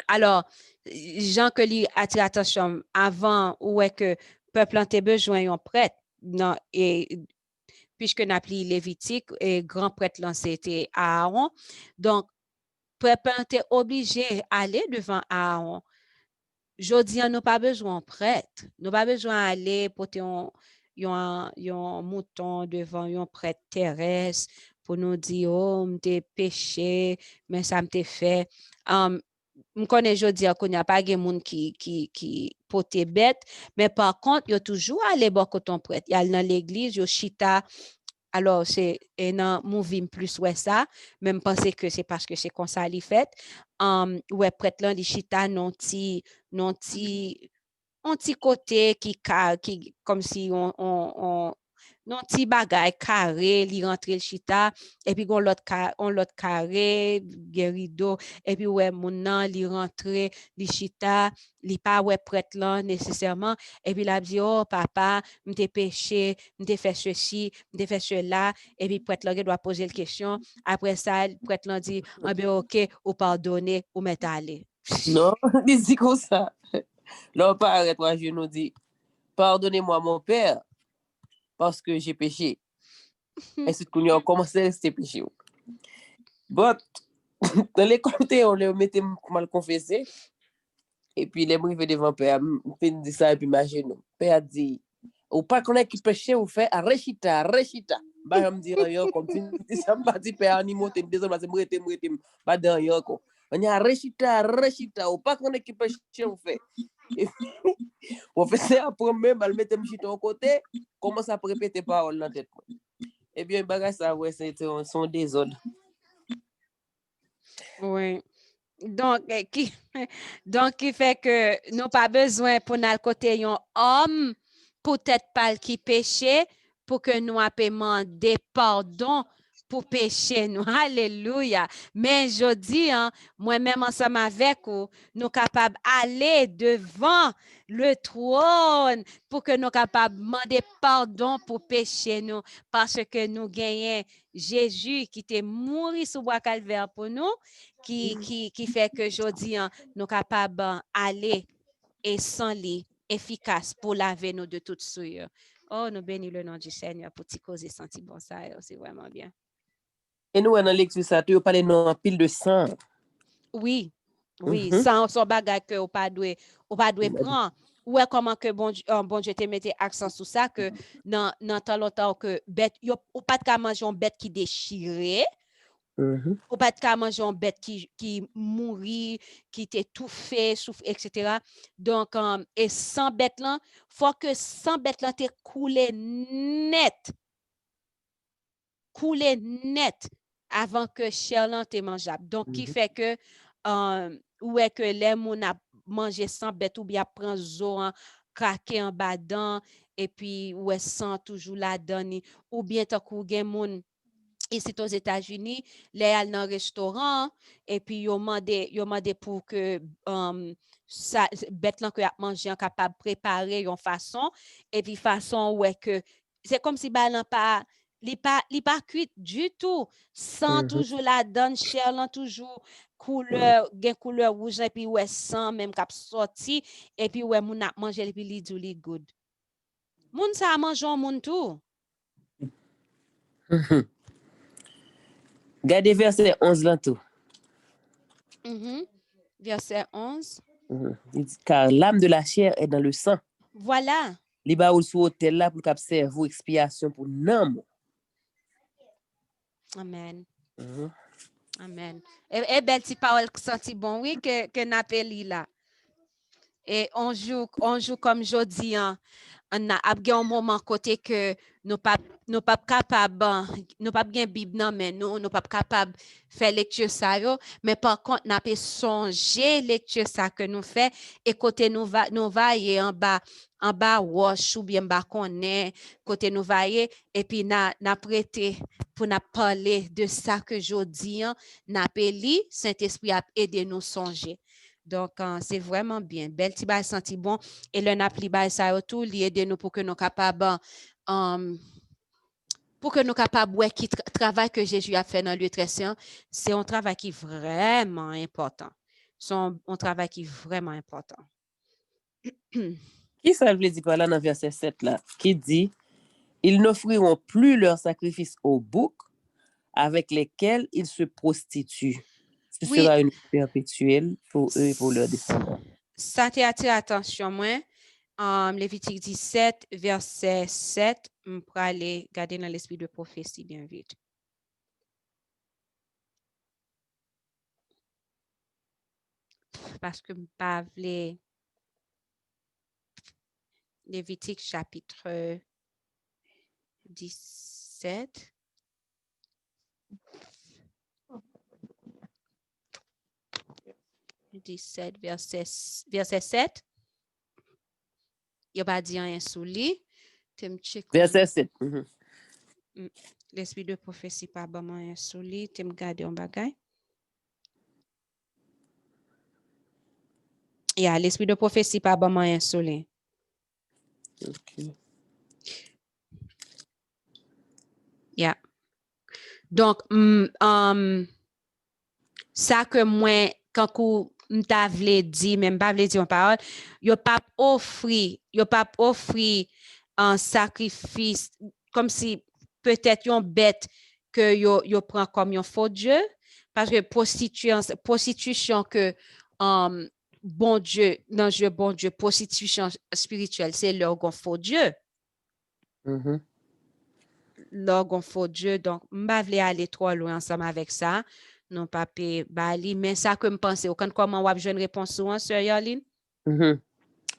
alors, Jean que lui attire attention avant où est que peuple en tes besoins ont prêtre. Non, et puisque n'a appelé Lévitique et grand prêtre là, c'était Aaron. Donc, peuple était obligé d'aller devant Aaron. Jodi, on n'a pas besoin de prêtre. Nous pas besoin d'aller porter un mouton devant un prêtre terrestre pour nous dire, oh, m'te péché, mais ça m'te fait. Je connais jodi qu'on n'y a pas de monde qui porte bête, mais par contre, il y a toujours allé voir ton prêtre. Il y a dans l'église, il y a chita. Alors, c'est un mouvement plus ouais ça, même penser que c'est parce que c'est comme ça li fait. Ouais, prêtre là, li chita non ti un petit côté qui comme si on non petit bagay carré li rentre le chita et puis on l'autre carré rideau et puis ouais mon nan li rentre li chita li pas ouais prêtre là nécessairement et puis la dit oh papa m'te péché m'te fait ceci m'te fait cela et puis prêtre là doit poser la question après ça prêtre là dit ah ben OK ou pardonner ou mettre aller. Non, il dit comme ça. Là, on paraît trois genoux dit, pardonnez-moi mon père, parce que j'ai péché. Et c'est qu'on a commencé à rester péché. But, dans les côtés, on les mettait mal confessé. Et puis, les briefs devant le père, il dit ça, et puis ma genou. Le père dit, ou pas qu'on ait qui péché, ou fait, rechita. Bah, je me dis, comme si ça me dit, père, ni monter, désolé, c'est m'rete, pas dans yon. On y a rechita, ou pas qu'on ait qui péché, ou fait. On fait ça après même, elle mettait m'chita au côté, commence à répéter paroles dans la tête. Eh bien, bagage ça, ouais, c'est son désordre. Oui. Donc, qui fait que nous pas besoin pour notre côté un homme, peut-être pas qui péché, pour que nous demander pardon pour pécher nous. Alléluia. Mais je dis, moi-même ensemble avec vous, nous capables d'aller devant le trône pour que nous capables de demander pardon pour pécher nous, parce que nous gagnons Jésus qui était mort sur bois calvaire pour nous, qui fait que aujourd'hui, nous sommes capables d'aller et sans lit efficace pour laver nous de toute souillure. Oh, nous bénissons le nom du Seigneur pour t'y causer sentir bon ça, c'est vraiment bien. Et nous, dans la lecture, ça, tu parles de pile de sang. Oui, sans son bagage que on pas doit prendre. Ouais, comment que bon Dieu te mette accent sur ça, que dans tant longtemps que bête, ou pas de manger une bête qui déchirée. Ou pas de manger une bête qui mourit, qui t'étouffée, souffre, etc. Donc, et sans bête là, faut que sans bête là, te coulé net avant que chair là te mangeable. Donc, qui fait que, où est que les moun a mangé sans bête ou bien prend zo craqué en badan, et puis, ou est sans toujours la donne, ou bien t'as kou gen moun ici aux États-Unis, les allent dans un restaurant et puis ils ont demandé pour que ça bête là que a mangé en capable préparer une façon et puis façon où est que c'est comme si balan pas li pas cuit du tout sans toujours la donne chair là toujours couleur rouge et puis ouais sang même cap sorti et puis ouais moun a manger et puis li dit li good moun ça mange moun tout. Gardez verset 11 là tout. Verset 11. Il dit, car l'âme de la chair est dans le sang. Voilà. Li ba ou sou hôtel là pour observer expiation pour nam. Amen. Amen. Et belle petite parole senti bon oui que n'appelle là. Et on joue comme jodi on a un moment côté que nous pas capable nous pas bien bible non mais nous pas capable faire lecture ça yo, mais par contre n'a pas songer lecture ça que nous fait et côté nous va et en bas wash ou bien bas connaît côté nous va et puis n'a prêté pour n'a parler de ça que jodi n'a li Saint-Esprit a aidé nous songer. Donc, c'est vraiment bien. Bel ti bay senti bon. Et le nap li bay sa yo tout, li aide nous pour que nous capables ouais, qui travail que Jésus a fait dans le lieu très saint, c'est un travail qui est vraiment important. C'est un travail qui est vraiment important. Qui ça veut dire par là dans verset 7 là, qui dit ils n'offriront plus leurs sacrifices aux boucs avec lesquels ils se prostituent. Ce Oui. sera une perpétuelle pour eux et pour leurs descendants. Ça t'est attiré attention, moi. Lévitique 17, verset 7, pour aller garder dans l'esprit de prophétie bien vite. Parce que je pas Lévitique chapitre 17. Verset 7. Il n'y a pas dit rien sous lui. Verset 7. L'esprit de prophétie pas vraiment rien sous lui. Tu me gardes un bagay. L'esprit de prophétie pas vraiment rien sous lui. Okay. Yeah. Donc, ça que moi, quand m'ta vle dit, même pas vle dire en parole, yo pas offrir un sacrifice comme si peut-être yon bête que yo prend comme yon faux Dieu, parce que prostitution que bon Dieu, dans Dieu bon Dieu, prostitution spirituelle, c'est leur faux Dieu. Leur faux Dieu, donc m'pa vle aller trop loin ensemble avec ça. Non pas bali, mais ça que me pense, quand comment wap jeune réponse souvent, sœur Yoline?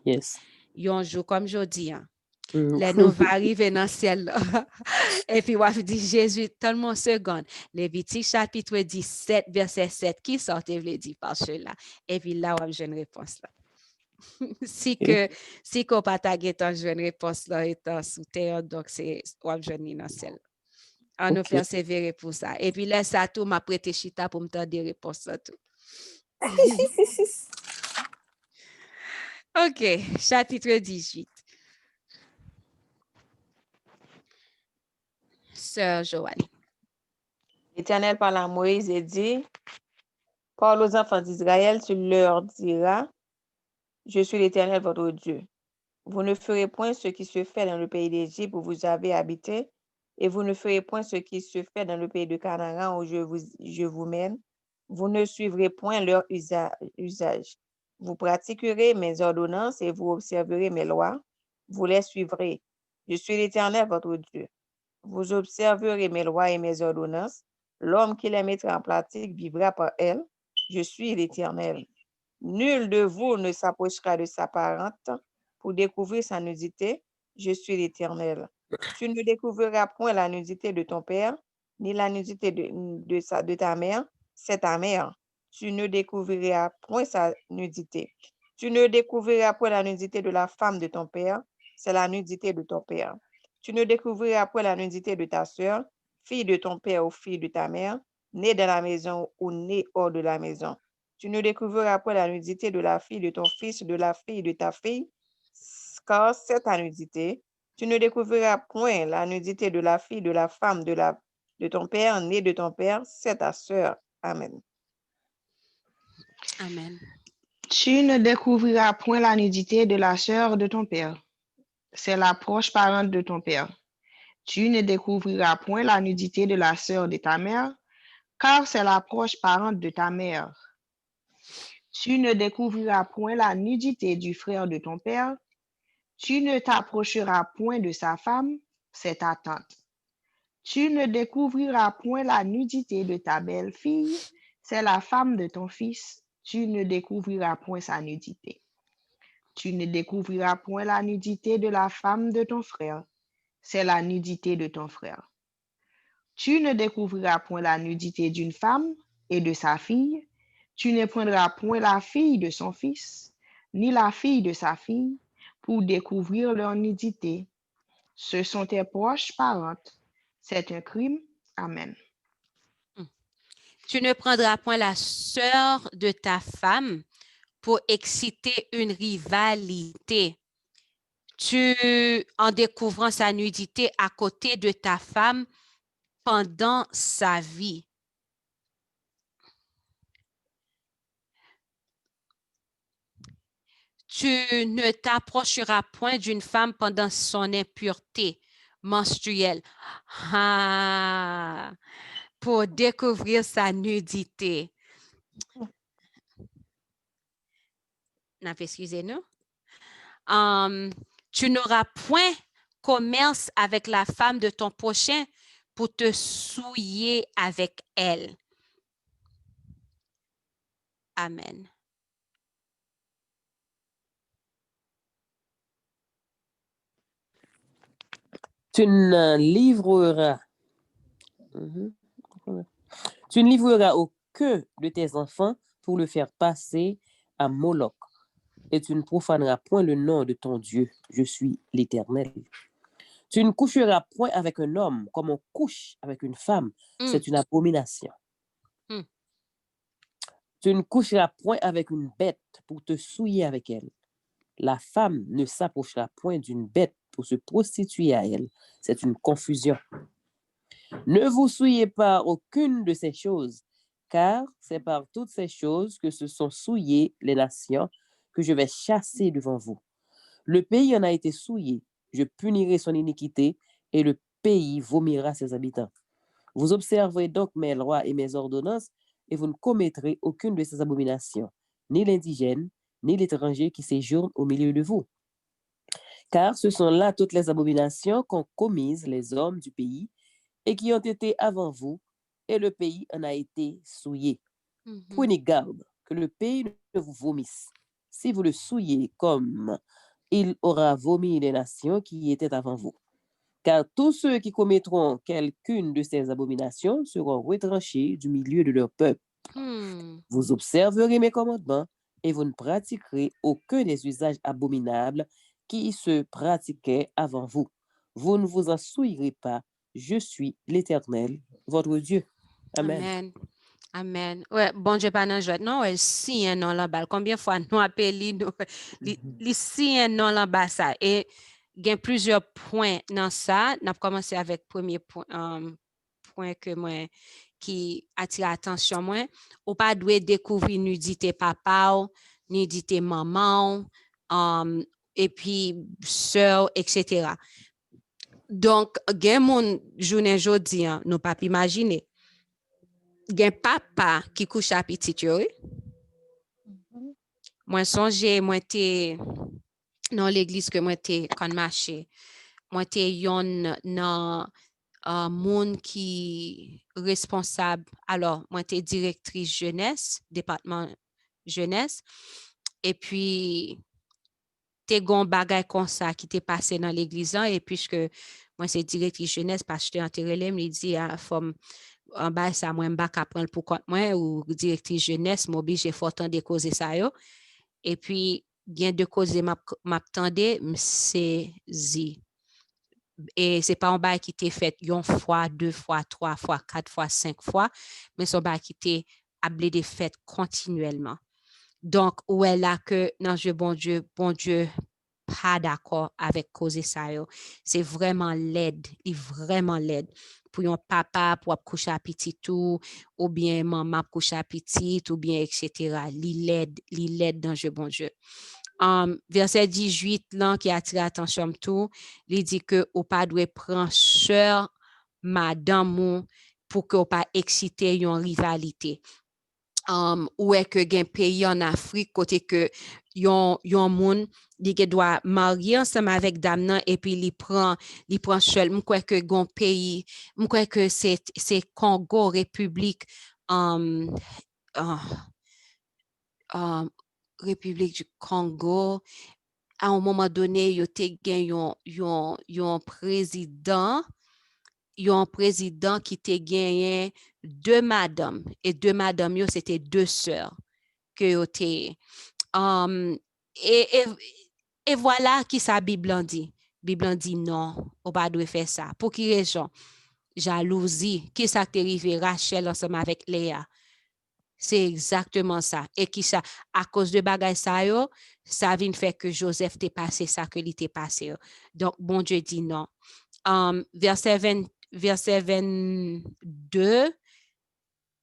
Yes. Yon jour comme jodi, les nous va arriver dans le ciel. Et puis wap dit Jésus, tellement seconde. Lévitique chapitre 17, verset 7, qui sortait vle dit par cela. Et puis là, wap jeune réponse là. si qu'on pas tagué ton jeune réponse là étant sous terre, donc c'est wap jeune dans le ciel. On nous persévérer pour ça. Et puis là, ça tout m'a prêté chita pour me donner des réponses à tout. OK, chapitre 18. Sœur Joanne. L'Éternel parle à Moïse et dit, parle aux enfants d'Israël, tu leur diras, je suis l'Éternel votre Dieu. Vous ne ferez point ce qui se fait dans le pays d'Égypte où vous avez habité, et vous ne ferez point ce qui se fait dans le pays de Canaan où je vous mène. Vous ne suivrez point leur usage. Vous pratiquerez mes ordonnances et vous observerez mes lois. Vous les suivrez. Je suis l'Éternel, votre Dieu. Vous observerez mes lois et mes ordonnances. L'homme qui les mettra en pratique vivra par elles. Je suis l'Éternel. Nul de vous ne s'approchera de sa parente pour découvrir sa nudité. Je suis l'Éternel. Tu ne découvriras point la nudité de ton père, ni la nudité de ta mère, c'est ta mère. Tu ne découvriras point sa nudité. Tu ne découvriras point la nudité de la femme de ton père, c'est la nudité de ton père. Tu ne découvriras point la nudité de ta sœur, fille de ton père ou fille de ta mère, née dans la maison ou née hors de la maison. Tu ne découvriras point la nudité de la fille de ton fils, de la fille de ta fille, car c'est ta nudité. Tu ne découvriras point la nudité de la fille, de la femme, de ton père, née de ton père, c'est ta sœur. Amen. Amen. Tu ne découvriras point la nudité de la sœur de ton père. C'est la proche parente de ton père. Tu ne découvriras point la nudité de la sœur de ta mère, car c'est la proche parente de ta mère. Tu ne découvriras point la nudité du frère de ton père. Tu ne t'approcheras point de sa femme, c'est ta tante. Tu ne découvriras point la nudité de ta belle-fille, c'est la femme de ton fils. Tu ne découvriras point sa nudité. Tu ne découvriras point la nudité de la femme de ton frère, c'est la nudité de ton frère. Tu ne découvriras point la nudité d'une femme et de sa fille. Tu ne prendras point la fille de son fils, ni la fille de sa fille, pour découvrir leur nudité. Ce sont tes proches parentes. C'est un crime. Amen. Tu ne prendras point la sœur de ta femme pour exciter une rivalité. En découvrant sa nudité à côté de ta femme pendant sa vie. Tu ne t'approcheras point d'une femme pendant son impureté menstruelle. Ah, pour découvrir sa nudité. Excusez-nous. Tu n'auras point commerce avec la femme de ton prochain pour te souiller avec elle. Amen. Tu ne livreras aucun de tes enfants pour le faire passer à Moloch, et tu ne profaneras point le nom de ton Dieu. Je suis l'Éternel. Tu ne coucheras point avec un homme comme on couche avec une femme. C'est une abomination. Tu ne coucheras point avec une bête pour te souiller avec elle. La femme ne s'approchera point d'une bête pour se prostituer à elle. C'est une confusion. Ne vous souillez pas aucune de ces choses, car c'est par toutes ces choses que se sont souillées les nations que je vais chasser devant vous. Le pays en a été souillé. Je punirai son iniquité et le pays vomira ses habitants. Vous observerez donc mes lois et mes ordonnances et vous ne commettrez aucune de ces abominations, ni l'indigène, ni l'étranger qui séjourne au milieu de vous. Car ce sont là toutes les abominations qu'ont commises les hommes du pays et qui ont été avant vous, et le pays en a été souillé. Prenez garde que le pays ne vous vomisse. Si vous le souillez comme il aura vomi les nations qui étaient avant vous. Car tous ceux qui commettront quelqu'une de ces abominations seront retranchés du milieu de leur peuple. Vous observerez mes commandements et vous ne pratiquerez aucun des usages abominables qui se pratiquaient avant vous. Vous ne vous en souillerez pas. Je suis l'Éternel, votre Dieu. Amen. Amen. Amen. Ouais, bon Dieu pas dans joie. Non, ouais, si un nom là-bas. Combien de fois nous appelons les si un nom là-bas ça. Et il y a plusieurs points dans ça. On a commencé avec premier point, point que moi qui attire l'attention moi. Ou pas doit découvrir nudité papa, nudité maman, et puis sœur, etc. Donc, il y a mon journée aujourd'hui, nous pas imaginer. Il y a un papa qui couche à petit yo. Moi songe moi t'es dans l'église que moi t'es quand marché. Moi t'es yon dans monde qui responsable. Alors, moi t'es directrice jeunesse, département jeunesse, et puis t'es gon bagay comme ça qui t'est passé dans l'église et puisque moi c'est directrice jeunesse parce que enterré l'aime il dit à forme en bas ça moi m'pa prendre pour compte moi ou directrice jeunesse m'oblige faut temps de causer ça yo et puis bien de causer m'attendait c'est et c'est pas un bail qui t'est fait une fois, 2 fois, 3 fois, 4 fois, 5 fois, mais c'est un bail qui t'est ablé des fêtes continuellement. Donc, où est là que, non, bon Dieu, pas d'accord avec causer ça. C'est vraiment l'aide, il vraiment l'aide. Pour un papa, pour coucher à petit tout, ou bien maman coucher à petit, ou bien, etc. Il l'aide dans bon Dieu. Verset 18, là, qui attire l'attention tout, il dit que ou pas doit prendre sœur, madame, pour que ou pas exciter une rivalité. Ou est que gen pays en Afrique côté que yon moun li doit marier ensemble avec dame nan et puis il prend seul m'crois que gon pays m'crois que c'est Congo République République du Congo à un moment donné yo te gen yon président qui te gagné 2 madames et 2 madames yo c'était 2 sœurs que yo te et voilà qui sa Bible dit non on pas doit faire ça pour qui raison jalousie qui ça t'est arrivé Rachel ensemble avec Léa C'est exactement ça. Et qui ça, à cause de bagay ça yo, ça vient faire que Joseph t'est passé ça que lui t'est passé yo. Donc, bon Dieu dit non. Verset 22,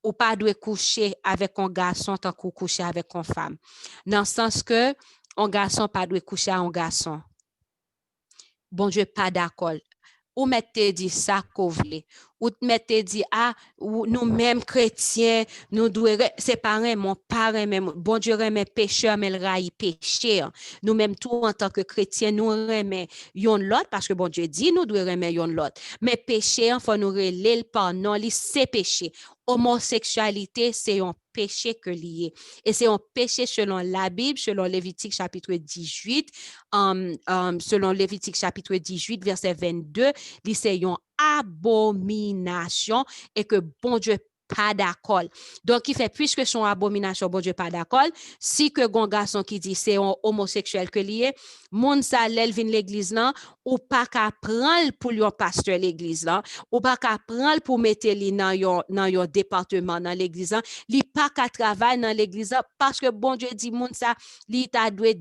ou pas doit coucher avec un garçon tant qu'on coucher avec une femme. Dans le sens que, un garçon pas doit coucher avec un garçon. Bon Dieu pas d'accord. Ou mettez dit ça qu'on voulait. Ou mettez dit, ah, nous mêmes chrétiens, nous devons séparer mon parent, même, bon Dieu remet pécheur, mais le raille péché. Nous mêmes tout en tant que chrétiens, nous remet yon l'autre, parce que bon Dieu dit, nous devons remettre yon l'autre. Mais péché, il faut nous relayer par non, c'est péché. Homosexualité, c'est un péché que lié. Et c'est un péché selon la Bible, selon Lévitique chapitre 18, selon Lévitique chapitre 18, verset 22, c'est une abomination et que bon Dieu pas d'accord. Donc, il fait, puisque son abomination, bon Dieu pas d'accord, si que gon garçon qui dit c'est un homosexuel que lié, moun sa lèl vin l'église là, ou pas qu'à prendre pour yon pasteur l'église là, ou pas qu'à prendre pour mettre li dans yon département dans l'église là, li pas qu'à travailler dans l'église là, parce que bon Dieu dit moun sa, li ta dwe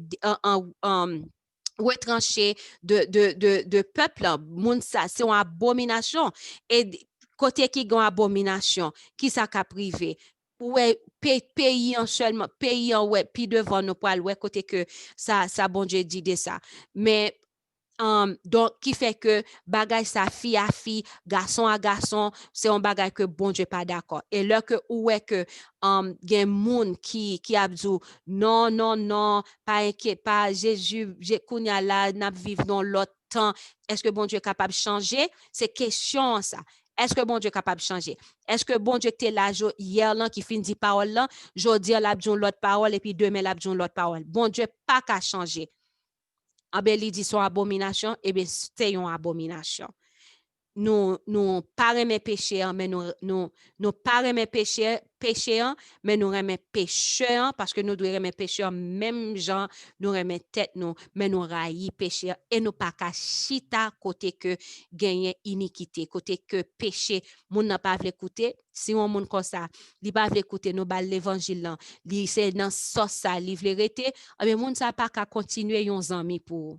retranché de peuple, moun sa, c'est une abomination. Et côté qui gon abomination, qui ça ka privé? Ouais, pays en seulement, pays en ouais, puis devant nous pour ouais, côté que ça bon Dieu dit de ça. Mais donc, qui fait que bagay sa fille à fille, garçon à garçon, c'est un bagay que bon Dieu pas d'accord. Et là que ou est que gen moun qui a dit non, pas inquiète, pas Jésus, kounya la n'a vivre dans l'autre temps. Est-ce que bon Dieu est capable de changer? C'est question ça. Est-ce que bon Dieu est capable de changer? Est-ce que bon Dieu était là hier là qui finit parole là, jodi l'a dit l'autre parole et puis demain l'a dit l'autre parole. Bon Dieu pas qu'à changer. En ben, il dit son abomination, et bien, c'est une abomination. Nous pas aimer péché, mais nous pas aimer péché, mais nous aimer pécheur, parce que nous devons aimer pécheur, même gens, nous aimer tête nous, mais nous railler péché, et nous pas qu'à chita côté que gagner iniquité, côté que péché, moun n'a pas veut écouter. Si on moun comme ça, li pas veut écouter nous bal l'évangile là, li c'est dans sauce ça, li vle rete, mais moun ça pas qu'à continuer yon ami pour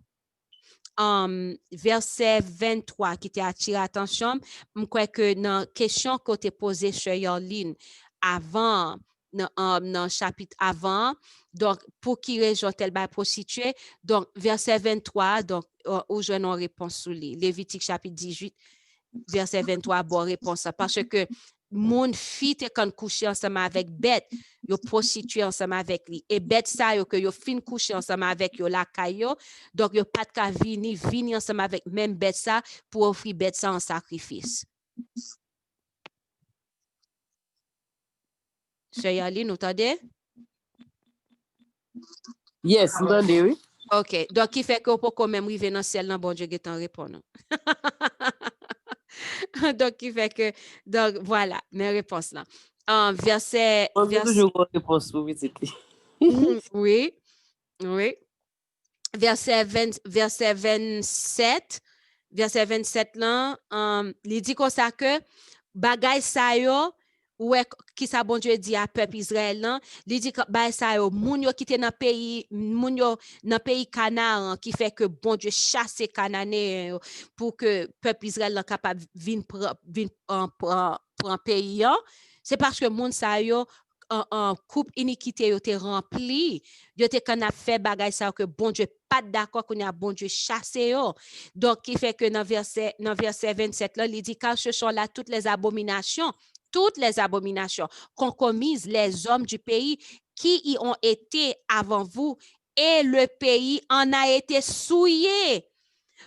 verset 23 qui t'a attiré attention, je crois que dans la question que tu as posée sur Yorline avant, dans chapitre avant, donc pour qui raison tel va prostituer, donc verset 23, donc où je n'ai réponse sous lui, Lévitique chapitre 18, verset 23, bonne réponse, parce que mon fille te quand coucher ensemble avec bête, yo prostitué ensemble avec lui et bête ça yo que yo fin coucher ensemble avec yo la caillou, donc yo pas de ka vini ensemble avec même bête ça pour offrir bête ça en sacrifice. Sœur Yali, nous t'entendez? Yes, m'entendez, oui. OK, donc qui fait que pour quand même river dans celle là bon Dieu qui t'en répond. Donc qui fait que donc voilà mes réponses là. Verset toujours une réponse pour visite. oui. Verset 27 là, il dit comme ça que bagay sa yo ouais qui ça bon Dieu dit à peuple Israël là, il dit que bagay sa yo moun yo qui était dans pays Canaan qui fait que bon Dieu chasse Cananéens pour que peuple Israël là capable vinn prend pays, c'est parce que moun sa yo en coupe iniquité yo te rempli, yo te qu'on a fait bagay ça que bon Dieu pas d'accord qu'on a bon Dieu chassé yo. Donc qui fait que dans verset 27 là, il dit car ce sont là toutes les abominations qu'ont commises les hommes du pays qui y ont été avant vous et le pays en a été souillé.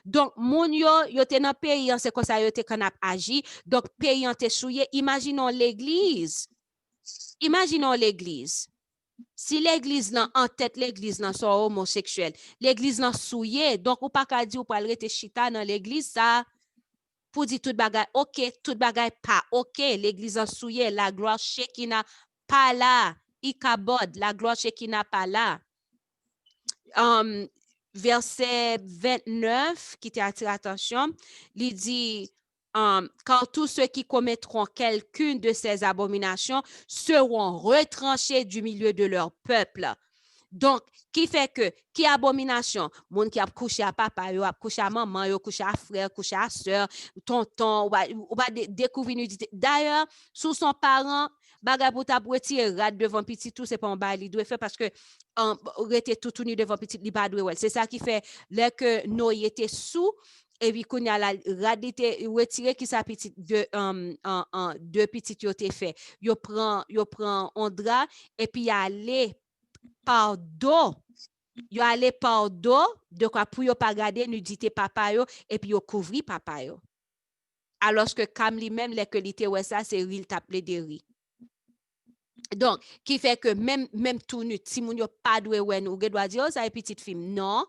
Donc, moun yo te dans pays, c'est comme ça yo te qu'on a agi. Donc, pays en te souillé. Imaginons l'église. Si l'église là en tête l'église là sont homosexuels, l'église là souillé, donc ou pas qu'à dire ou pas rete chita dans l'église ça pour dire tout bagay OK, tout bagay pas OK, l'église là souillé, la gloire Shekinah pas là, ikabod, la gloire Shekinah pas là. Verset 29 qui t'attire attention, il dit car tous ceux qui commettront quelqu'une de ces abominations seront retranchés du milieu de leur peuple. Donc, qui fait que, qui abomination? Moun qui a couché à papa, yo a couché à maman, yo couché à frère, couché à soeur, tonton, ou va découvrir nudité. D'ailleurs, sous son parent, bagay pour ta retirer rad devant petit tout, c'est pas un bail, il doit faire parce que, rete tout nu devant petit, il pas doit. C'est ça qui fait, là que Noé était sous, et puis qu'on a la radité retiré qui sa petite deux petites yo te fait. Yo prend un drap et puis aller par dos. Yo allé par dos de quoi pour yo pas garder nudité papa yo et puis yo couvrir papa yo. Alors que comme lui-même les que l'ité ouais ça c'est ril taper de riz. Donc qui fait que même tout nu si moun yo pas doué ouais nous doit dire ça est petite fille non.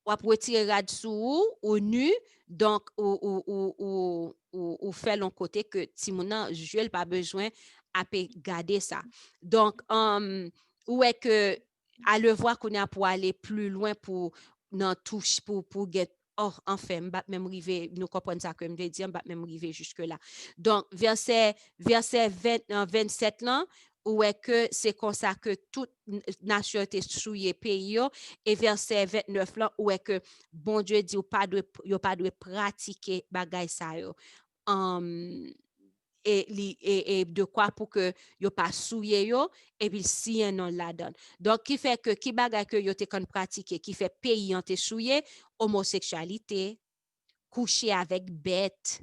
Ou retirer rad sou ou nu donc ou fait l'on côté que si moun nan Joël pas besoin à garder ça. Donc ou est que à le voir qu'on a pour aller plus loin pour nan touche pour get enfin m'bat même river nous comprendre ça que me veut dire m'bat même river jusque là. Donc verset 27 là où est que c'est comme ça que toute nation était souillée pays et verset 29 là où est que bon Dieu dit ou pas de pratiquer bagay ça yo. Et de quoi pour que yo pas souillé yo et puis si un non la donne. Donc qui fait que qui bagay que yo te kon pratiquer qui fait pays en te souillé homosexualité, coucher avec bête,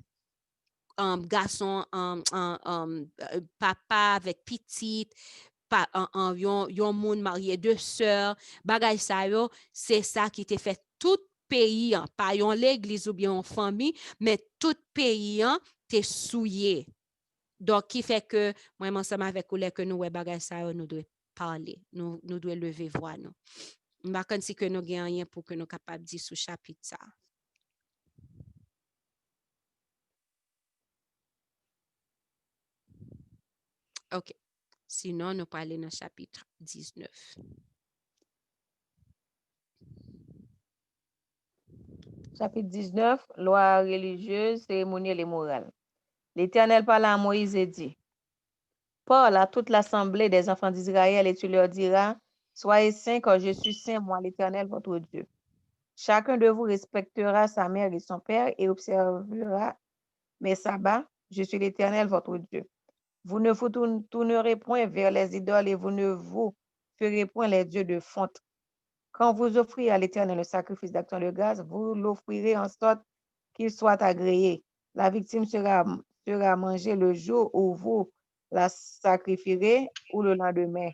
garçon papa avec petite yon moun marié deux sœurs bagay sa yo c'est ça qui te fait tout pays pas yon l'église ou bien en famille mais tout pays te souillé. Donc qui fait que moi ensemble avec ou que nous bagay sa yo nous doit parler nous doit lever voix nous pas comme si que nous gagnons pour que nous capable dire sous chapitre ça. OK. Sinon, nous parlons dans le chapitre 19. Chapitre 19, loi religieuse, cérémonielle et morale. L'Éternel parla à Moïse et dit, parle à toute l'assemblée des enfants d'Israël et tu leur diras, soyez saints car je suis saint, moi l'Éternel votre Dieu. Chacun de vous respectera sa mère et son père et observera mes sabbats. Je suis l'Éternel votre Dieu. Vous ne vous tournerez point vers les idoles et vous ne vous ferez point les dieux de fonte. Quand vous offrirez à l'Éternel le sacrifice d'action de grâce, vous l'offrirez en sorte qu'il soit agréé. La victime sera mangée le jour où vous la sacrifierez ou le lendemain.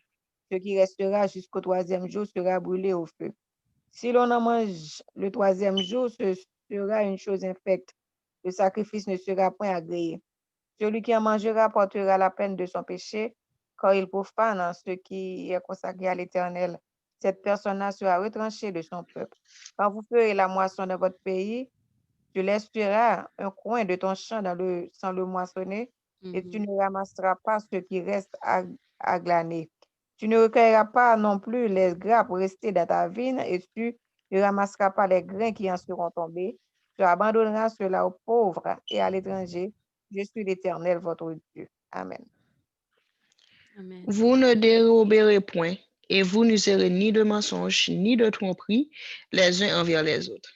Ce qui restera jusqu'au 3e jour sera brûlé au feu. Si l'on en mange le 3e jour, ce sera une chose infecte. Le sacrifice ne sera point agréé. Celui qui en mangera portera la peine de son péché, car il profane ce qui est consacré à l'Éternel. Cette personne-là sera retranchée de son peuple. Quand vous ferez la moisson dans votre pays, tu laisseras un coin de ton champ sans le moissonner, et tu ne ramasseras pas ce qui reste à glaner. Tu ne recueilleras pas non plus les grappes restées dans ta vigne, et tu ne ramasseras pas les grains qui en seront tombés. Tu abandonneras cela aux pauvres et à l'étranger. Je suis l'Éternel, votre Dieu. Amen. Amen. Vous ne déroberez point, et vous n'userez ni de mensonges, ni de tromperie les uns envers les autres.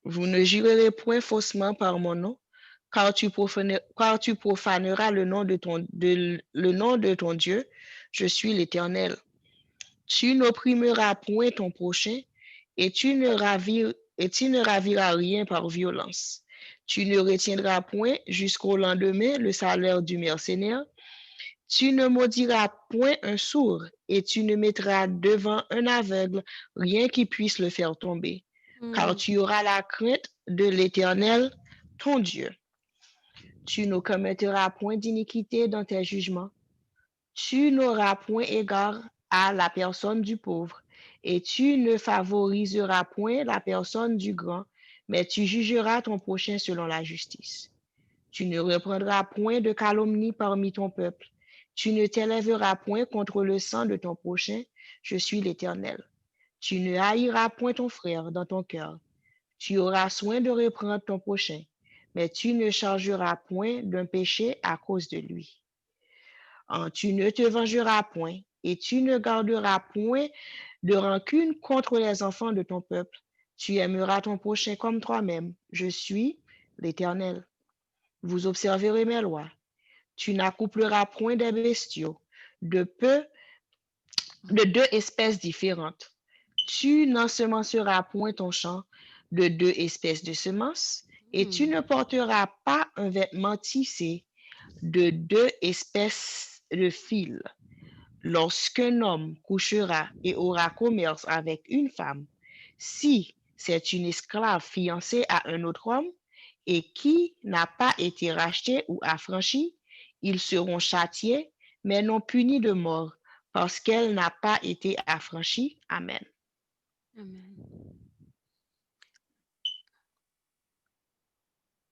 Vous ne jurerez point faussement par mon nom, car tu profaneras le nom de ton Dieu. Je suis l'Éternel. Tu n'opprimeras point ton prochain, et tu ne raviras rien par violence. Tu ne retiendras point jusqu'au lendemain le salaire du mercenaire. Tu ne maudiras point un sourd, et tu ne mettras devant un aveugle rien qui puisse le faire tomber, car tu auras la crainte de l'Éternel, ton Dieu. Tu ne commettras point d'iniquité dans tes jugements. Tu n'auras point égard à la personne du pauvre, et tu ne favoriseras point la personne du grand, mais tu jugeras ton prochain selon la justice. Tu ne reprendras point de calomnie parmi ton peuple. Tu ne t'élèveras point contre le sang de ton prochain. Je suis l'Éternel. Tu ne haïras point ton frère dans ton cœur. Tu auras soin de reprendre ton prochain, mais tu ne chargeras point d'un péché à cause de lui. Tu ne te vengeras point et tu ne garderas point de rancune contre les enfants de ton peuple. Tu aimeras ton prochain comme toi-même. Je suis l'Éternel. Vous observerez mes lois. Tu n'accoupleras point des bestiaux de deux espèces différentes. Tu n'ensemenceras point ton champ de deux espèces de semences, et tu ne porteras pas un vêtement tissé de deux espèces de fils. Lorsqu'un homme couchera et aura commerce avec une femme, si c'est une esclave fiancée à un autre homme et qui n'a pas été rachetée ou affranchie, ils seront châtiés, mais non punis de mort, parce qu'elle n'a pas été affranchie. Amen. Amen.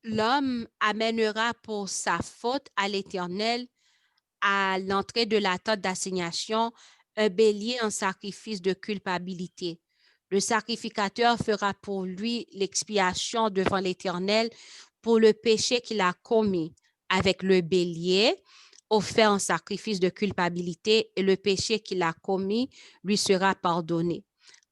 L'homme amènera pour sa faute à l'Éternel à l'entrée de la tente d'assignation un bélier en sacrifice de culpabilité. Le sacrificateur fera pour lui l'expiation devant l'Éternel pour le péché qu'il a commis avec le bélier offert en sacrifice de culpabilité, et le péché qu'il a commis lui sera pardonné.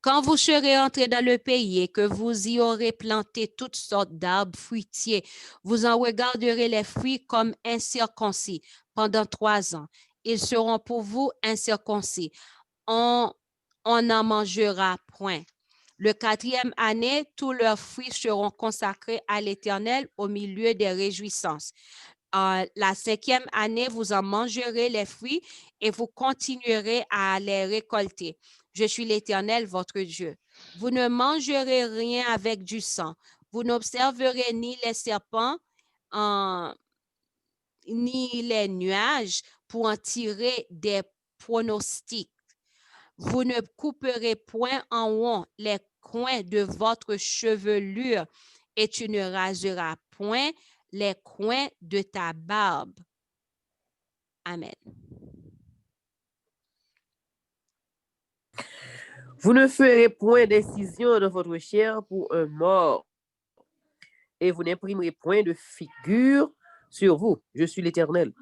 Quand vous serez entrés dans le pays et que vous y aurez planté toutes sortes d'arbres fruitiers, vous en regarderez les fruits comme incirconcis pendant 3 ans. Ils seront pour vous incirconcis. On n'en mangera point. Le 4e année, tous leurs fruits seront consacrés à l'Éternel au milieu des réjouissances. La 5e année, vous en mangerez les fruits et vous continuerez à les récolter. Je suis l'Éternel, votre Dieu. Vous ne mangerez rien avec du sang. Vous n'observerez ni les serpents, ni les nuages pour en tirer des pronostics. Vous ne couperez point en rond les coins de votre chevelure et tu ne raseras point les coins de ta barbe. Amen. Vous ne ferez point d'incision dans votre chair pour un mort, et vous n'imprimerez point de figure sur vous. Je suis l'Éternel.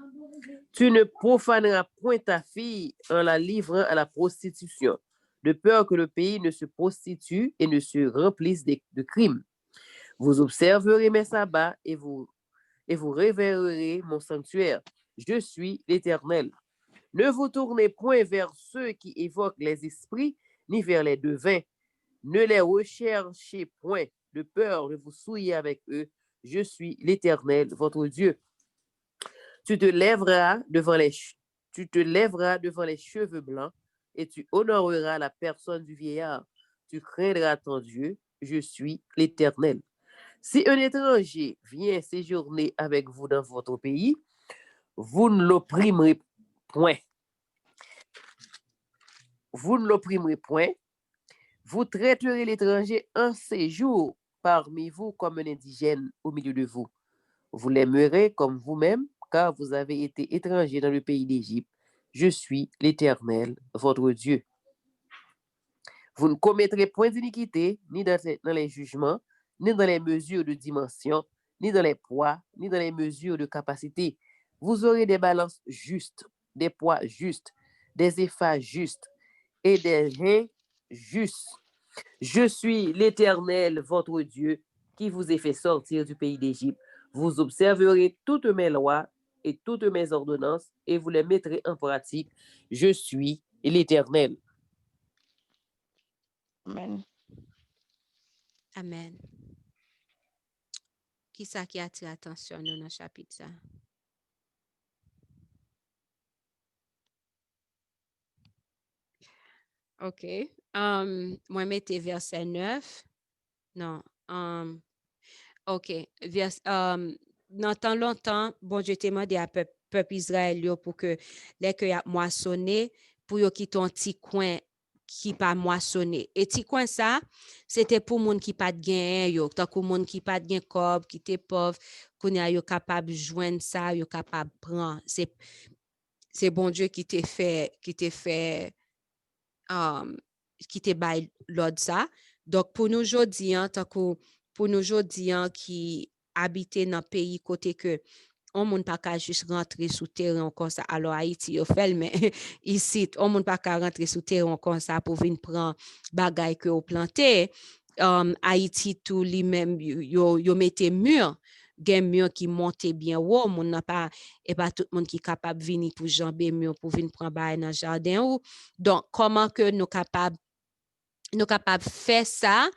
Tu ne profaneras point ta fille en la livrant à la prostitution, de peur que le pays ne se prostitue et ne se remplisse de crimes. Vous observerez mes sabbats et vous révérerez mon sanctuaire. Je suis l'Éternel. Ne vous tournez point vers ceux qui évoquent les esprits, ni vers les devins. Ne les recherchez point, de peur de vous souiller avec eux. Je suis l'Éternel, votre Dieu. Tu te lèveras devant les cheveux blancs et tu honoreras la personne du vieillard. Tu craindras ton Dieu. Je suis l'Éternel. Si un étranger vient séjourner avec vous dans votre pays, vous ne l'opprimerez point. Vous ne l'opprimerez point. Vous traiterez l'étranger en séjour parmi vous comme un indigène au milieu de vous. Vous l'aimerez comme vous-même, car vous avez été étranger dans le pays d'Égypte. Je suis l'Éternel, votre Dieu. Vous ne commettrez point d'iniquité, ni dans les jugements, ni dans les mesures de dimension, ni dans les poids, ni dans les mesures de capacité. Vous aurez des balances justes, des poids justes, des épphas justes et des reins justes. Je suis l'Éternel, votre Dieu, qui vous ai fait sortir du pays d'Égypte. Vous observerez toutes mes lois et toutes mes ordonnances et vous les mettrez en pratique. Je suis l'Éternel. Amen. Amen. Qui ça qui attire l'attention dans le chapitre ça? OK. Moi, mettez verset 9. Non. OK. Dans tant longtemps, bon Dieu t'a demandé à peuple Israël pour que les que y a moissonné, pour yo quitter un petit coin qui pas moissonné. Et petit coin ça, c'était pour monde qui pas de gain yo, tant que monde qui pas de gain cob, qui était pauvre, qu'on a yo capable joindre ça, yo capable prendre. C'est bon Dieu qui t'a fait qui te bail l'ordre ça. Donc pour nous aujourd'hui, tant que pour nous aujourd'hui qui habiter dans pays côté que on moun pas qu'à juste rentrer sous terrain comme ça. Alors Haïti yo fait mais ici on moun pas qu'à rentrer sous terrain comme ça pour venir prendre bagay que au planté. Haïti tout lui-même yo mette mur, gen mur qui monte bien haut, moun n'a pas et pas tout monde qui capable venir pour jamber mur pour venir prendre bagay dans jardin ou. Donc comment que nous capable faire ça?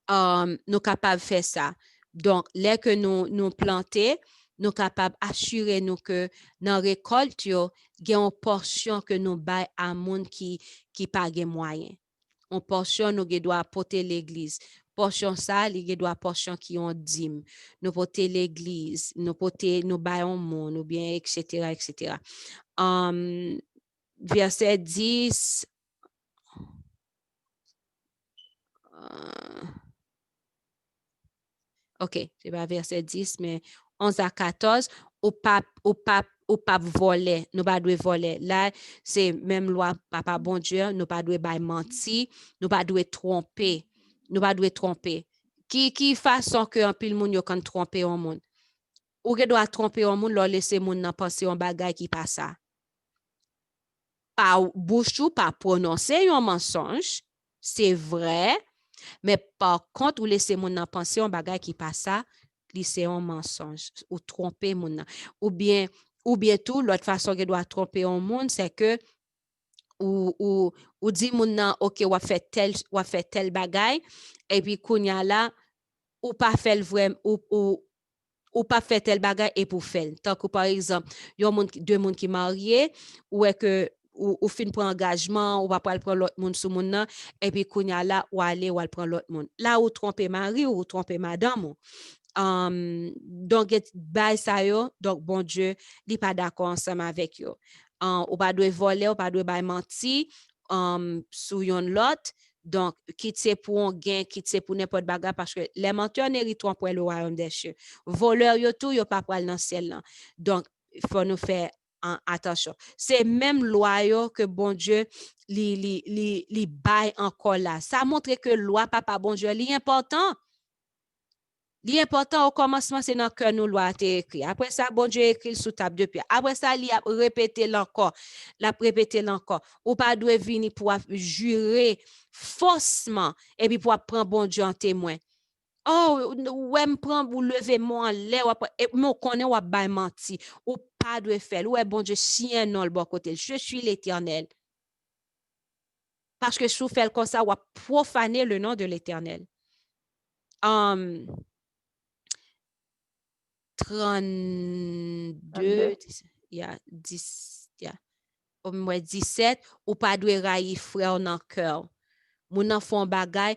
Nous capables faire ça. Donc, les que nous planter, nous capables assurer nous que dans récolte yo, il y a une portion que nous bail à monde qui pas gen moyen. Une portion nous doit porter l'église. Portion ça, il doit portion qui ont dîme. Nous porter l'église, nous bail un monde ou bien etc. Verset 10 OK, c'est pas verset 10, mais 11 à 14, ou pas voler, nous pas doit voler. Là, c'est même loi, papa bon Dieu, nous pas doit mentir, nous pas doit tromper, Qui façon que un pile moun yo kan tromper un monde? Ou que doit tromper un monde, leur laisser moun nan penser un bagay qui pas ça. Pas bouche ou pas prononcer un mensonge, c'est vrai. Mais par contre, ou laisser mon nan penser un bagay qui pas ça, c'est un mensonge ou tromper mon nan. Ou bien tout l'autre façon que doit tromper un monde c'est que ou dit mon nan OK ou fait tel bagay et puis kounya là ou pas fait vrai ou pas fait tel bagay et pour faire. Tant que par exemple, deux monde qui mariés ou est que ou fin prend engagement ou va pas prendre l'autre monde sous monde nan et puis kounya là ou aller ou prendre l'autre monde là ou tromper mari ou tromper madame donc bay ça yo donc bon Dieu il pas d'accord ensemble avec yo ou pas doit voler ou pas doit bay mentir sous yon l'autre donc quitte c'est pour un gain quitte c'est pour n'importe bagarre parce que les menteurs n'héritent pour le royaume des cieux voleur yo tout yo pas pral dans ciel là donc il faut nous faire attention. C'est même loi que bon Dieu li bail encore là. Ça montre que loi papa bon Dieu li important. Li important au commencement c'est dans cœur nous loi été écrit. Après ça bon Dieu écrit sous table de pierre. Après ça il a répété l'encore. Ou pas doit venir pour jurer faussement et puis pour prendre bon Dieu en témoin. Oh, ouais, me prend pour lever moi en l'air, et me connaît ou ba menti, ou pas de faire, ouais, bon Dieu, chien non le bon côté, je suis l'Éternel. Parce que sous fait comme ça, ou profaner le nom de l'Éternel. 32, il y a 10, il y a au moins 17, ou pas de railler frère dans cœur. Moun nan font bagay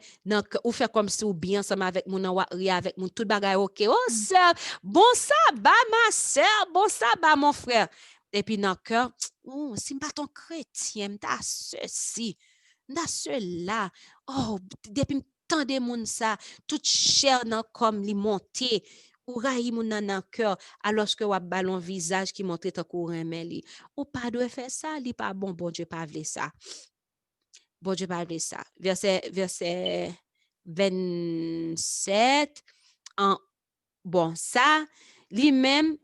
ou fait comme si ou bien ensemble avec moun nan ri avec moun tout bagay OK oh sœur bon sabbat ma sœur bon sabbat mon frère et puis dans cœur oh si pas ton chrétien m'ta ceci m'ta cela oh depuis tant de moun ça toute chair nan comme li monter ou rayi moun nan cœur alors que ou ballon visage qui montre ta courant mais li ou pas doit faire ça li pas bon Dieu pas vle ça. Bon Dieu parle de ça. Verset 27. Bon, ça, lui-même,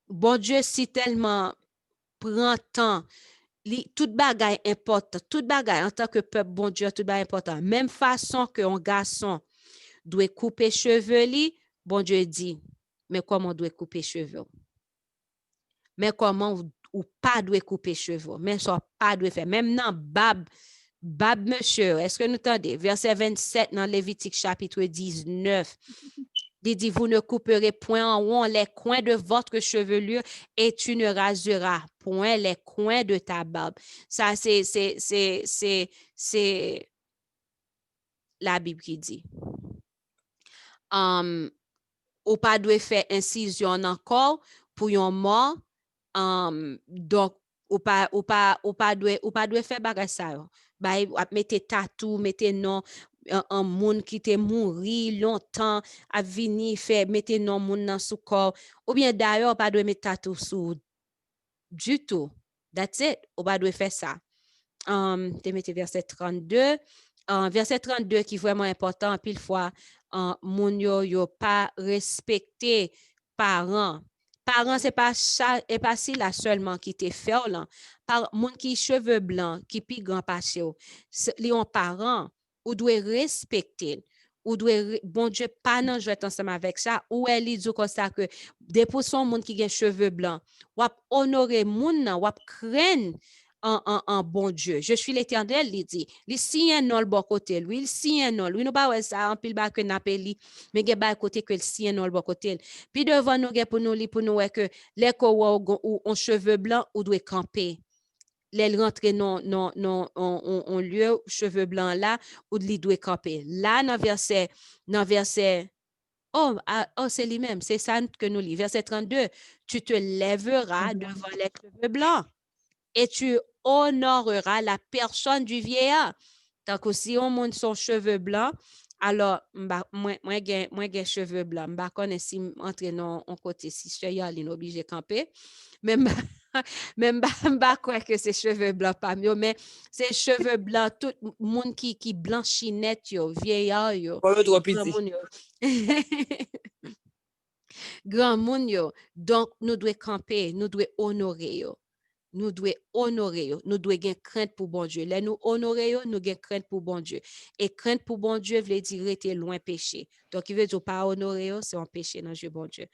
bon Dieu, si tellement prend temps, tout bagay important, tout bagay en tant que peuple, bon Dieu, tout bagay important. Même façon que un garçon doit couper cheveux, bon Dieu dit, mais comment on doit couper cheveux? Mais comment ou pas doit couper cheveux? Mais ça pas doit faire. Même dans Bab, monsieur, est-ce que nous entendez? Verset 27 dans Lévitique chapitre 19. Il dit, vous ne couperez point en rond les coins de votre chevelure et tu ne raseras point les coins de ta barbe. Ça, c'est la Bible qui dit. Ou pas doit faire incision encore pour un mort. Donc, ou pas doit faire bagay ça. Mettez tatou, mettez non un monde qui te mouri longtemps a vini faire mettez non monde dans sous corps ou bien d'ailleurs pas doit mettre tatou sous du tout. That's it. Ou pas doit faire ça. Te mettez verset 32. Verset 32 qui est vraiment important pile fois moun yo pas respecté parents. Parents, c'est pas ça, et pas si là seulement qui te fait là. Par moun qui cheveux blancs, qui pi grand passé, li ont parents, ou doit respecter. Ou doit, bon Dieu, pas non jouer ensemble avec ça, ou elle dit comme ça que des pour son monde qui a cheveux blancs, ou honorer moun nan, ou craindre en bon Dieu. Je suis l'Éternel, il dit. Il signe un nom le bon côté, lui, il signe un nom. Lui, nous pas ça en pile ba que n'appelle mais il ba côté que le signe un nom le bon côté. Puis devant nous pour nous que les ou ont cheveux blancs ou doit camper. Les rentrer en lieu cheveux blancs là ou li doit camper. Là dans verset oh, c'est lui-même, c'est ça que nous lisons. Verset 32, tu te lèveras devant les cheveux blancs et tu honoreras la personne du vieillard. Donc, si on monte son cheveu blanc, alors, moi, j'ai cheveux blancs. Je connais si entre dans un côté, si je suis obligé de camper. Même, quoi que c'est cheveux blancs pas mieux, mais c'est cheveux blancs, tout le monde qui blanchinette, vieillard, grand monde, donc nous devons camper, nous devons honorer. Nous devons honorer, nous devons avoir crainte pour bon Dieu. Là, nous honorer, nous avons crainte pour bon Dieu. Et crainte pour bon Dieu veut dire rester loin péché. Donc, il veut dire pas honorer, c'est un péché dans Dieu bon Dieu.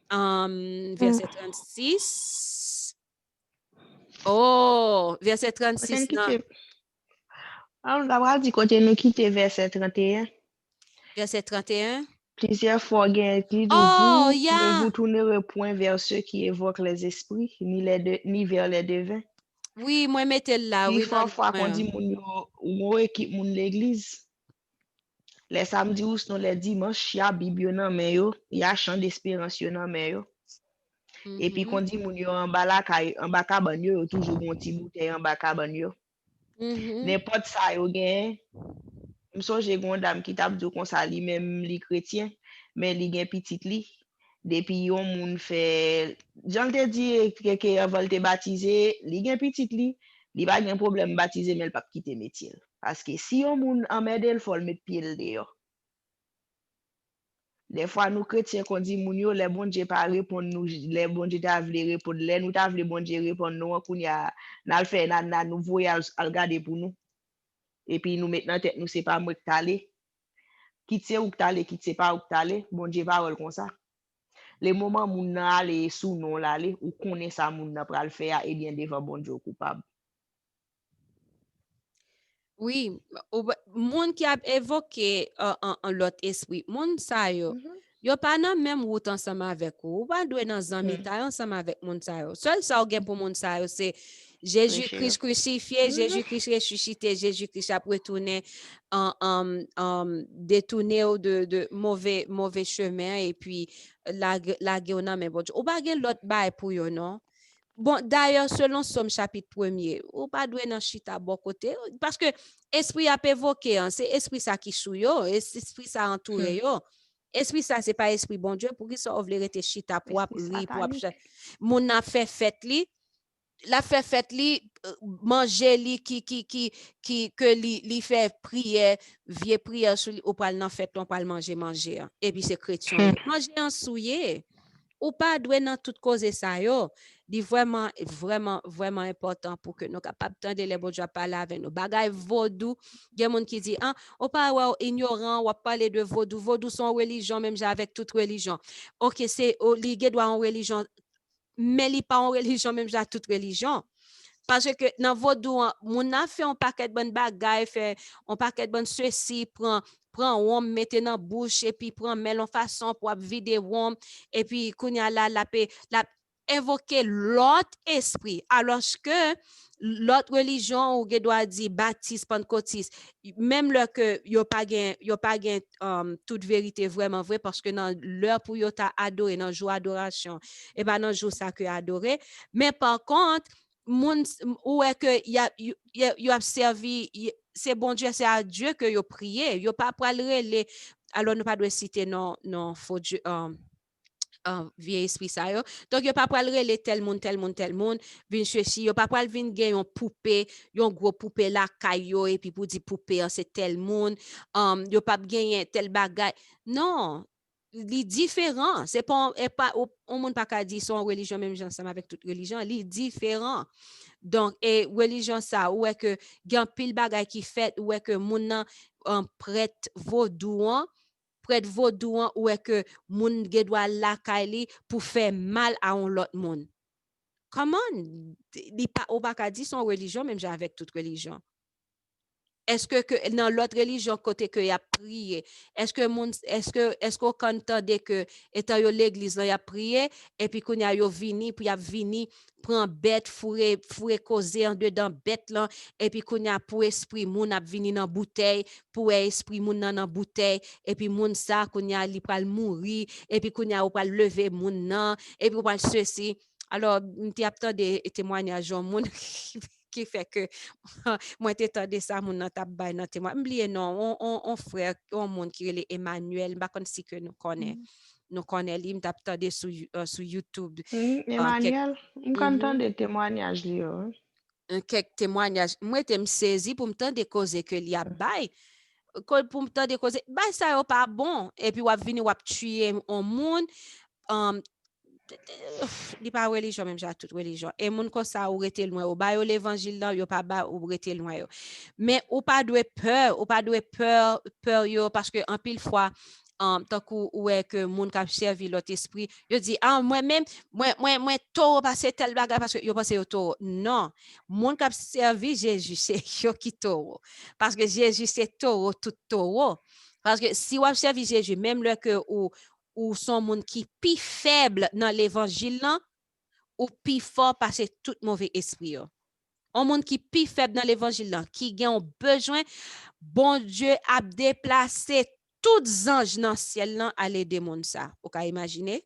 Verset 36. Oh, verset 36. On va dire que nous quitter verset 31. Verset 31. Plusieurs fois, ne vous tournerez point vers ceux qui évoquent les esprits, ni vers les devins. Oui, moi, mettez là. Oui, parfois, qu'on dit mon équipe, mon l'église. Les samedis ou sinon les dimanches, il y a Bible dans mais il y a chant d'espérance dans mais et puis qu'on dit mon yo en bas là en bas cabane yo toujours bon petit bouteille en bas cabane yo. N'importe ça yo gain. Me songe gon dame qui t'a dit qu'on ça li même li chrétien mais li gen petite li depuis yon moun fait j'en te dit que avant te baptiser li gen petite li pas gen problème baptiser mais il pas quitter métier parce que si yon moun en medel faut le mettre pied dehors. Des fois nous chrétiens qu'on dit moun yo les bon Dieu pas répondre nous les bon Dieu t'a vle répondre les nous t'a vle bon Dieu répondre nous qu'on y a n'a le fait n'a nous voyage à regarder pour nous et puis nous maintenant tête nous c'est pas moi qui t'aller quitter ou t'aller quitter pas ou t'aller bon Dieu parole comme ça les moments moun nan aller sous non l'aller ou connaît ça moun nan pral faire et bien devant bon Dieu coupable. Oui, moun qui a évoqué l'autre esprit, moun sa yo pas nan même route ensemble avec ou pas doué dans zami ta ensemble avec moun sa yo. Seul ça ou gen pour moun sa yo c'est Jésus-Christ crucifié, Jésus-Christ ressuscité, Jésus-Christ a retourné détourné de mauvais chemin et puis la guerre mais bon ou pas gen l'autre bail pour yo non. Bon, d'ailleurs, selon Somme chapitre 1er, ou pas doué dans chita bon côté, parce que esprit a évoqué, c'est esprit ça qui sou yo, esprit ça entouré yo. Esprit ça, c'est pas esprit bon Dieu, pour qu'il soit ouvrir et chita pour rire, pour mon a fait fête li, la fait fête li, manger li, que li fait prière, vieux prière, ou pas nan fête, on pas manger, et puis c'est chrétien. Manger en souillé. Ou pas doué dans toute cause ça yo dit vraiment important pour que nous capables tendre les bon Dieu parler avec nous bagay vaudou il y a monde qui dit ou pas ignorant ou parler de vaudou sont religion même avec toute religion OK c'est li doit en religion mais li pas en religion même toute religion parce que dans vaudou mon a fait un paquet de bonne bagay fait un paquet de bonne ceci prend on mette dans bouche et puis prend melon façon pour vider on et puis kounya la invoquer l'autre esprit alors que l'autre religion ou doit dire baptiste pentecôtiste même là que yo pas gain toute vérité vraiment vrai parce que dans l'heure pour yo ta adorer dans jour adoration et pas dans jour ça que adorer mais par contre moun ou est que y a servi c'est bon Dieu c'est à Dieu que yo prié yo pas pral relé alors nous pas doit citer non faux Dieu vieux esprit ça yo. Donc yo pas pral rele tel monde vin ceci, yo pas pral vin gen yon poupée, yon gros poupée la kayo et puis pour dire poupée c'est tel monde, yo pas gen tel bagay. Non, li différent, c'est pas on monde pas ka di son religion même ensemble avec toute religion, li différent. Donc et religion ça ou est que gen pile bagay qui fait ou est que moun nan prête vaudouan ou est que moun ge doit la kaili pour faire mal à un l'autre monde. Comment li pas ou pas ka di son religion même avec toute religion. Est-ce que dans l'autre religion côté que y a prié, est-ce qu'on entendait que étant yo l'église là y a prié et puis qu'on y a yo vini puis y a vini prend bête fourré causer en dedans bête là et puis qu'on y a pour esprit moun a vini dans bouteille pour esprit moun dans bouteille et puis moun ça qu'on y a li pral mourir et puis qu'on y a ou pral lever moun nan et puis pral ceci. Alors m'ti attend des témoignages moun qui fait que moi t'étendais ça mon nan t'a bay nan témoin m'oublier non on frère on monde qui est Emmanuel pas comme si que nous connaît lui m't'a attendé sur YouTube Emmanuel, m'content des témoignages li yo. Quelques témoignages moi t'ai me saisi pour m'tendre causer que li a bay pour m'tendre causer bay ça yo pas bon et puis ou venir ou tuer un monde li pas religion même j'ai toute religion et moun comme ça ou rete loin ou ba yo l'évangile là yo pas ba ou rete loin yo mais ou pas doit peur yo parce que en pile fois tant ou est que moun k'ap servi l'autre esprit yo dit moi même moi taureau passer tel bagage parce que yo pense yo taureau non moun k'ap servi Jésus c'est yo qui taureau parce que Jésus c'est taureau tout taureau parce que si ou servi Jésus même le que ou son monde qui pi faible dans l'évangile là ou pi fort parce que tout mauvais esprit yo. Un monde qui pi faible dans l'évangile là qui a besoin bon Dieu a déplacé tous anges dans ciel là aller des monde ça. Ou ka imaginer?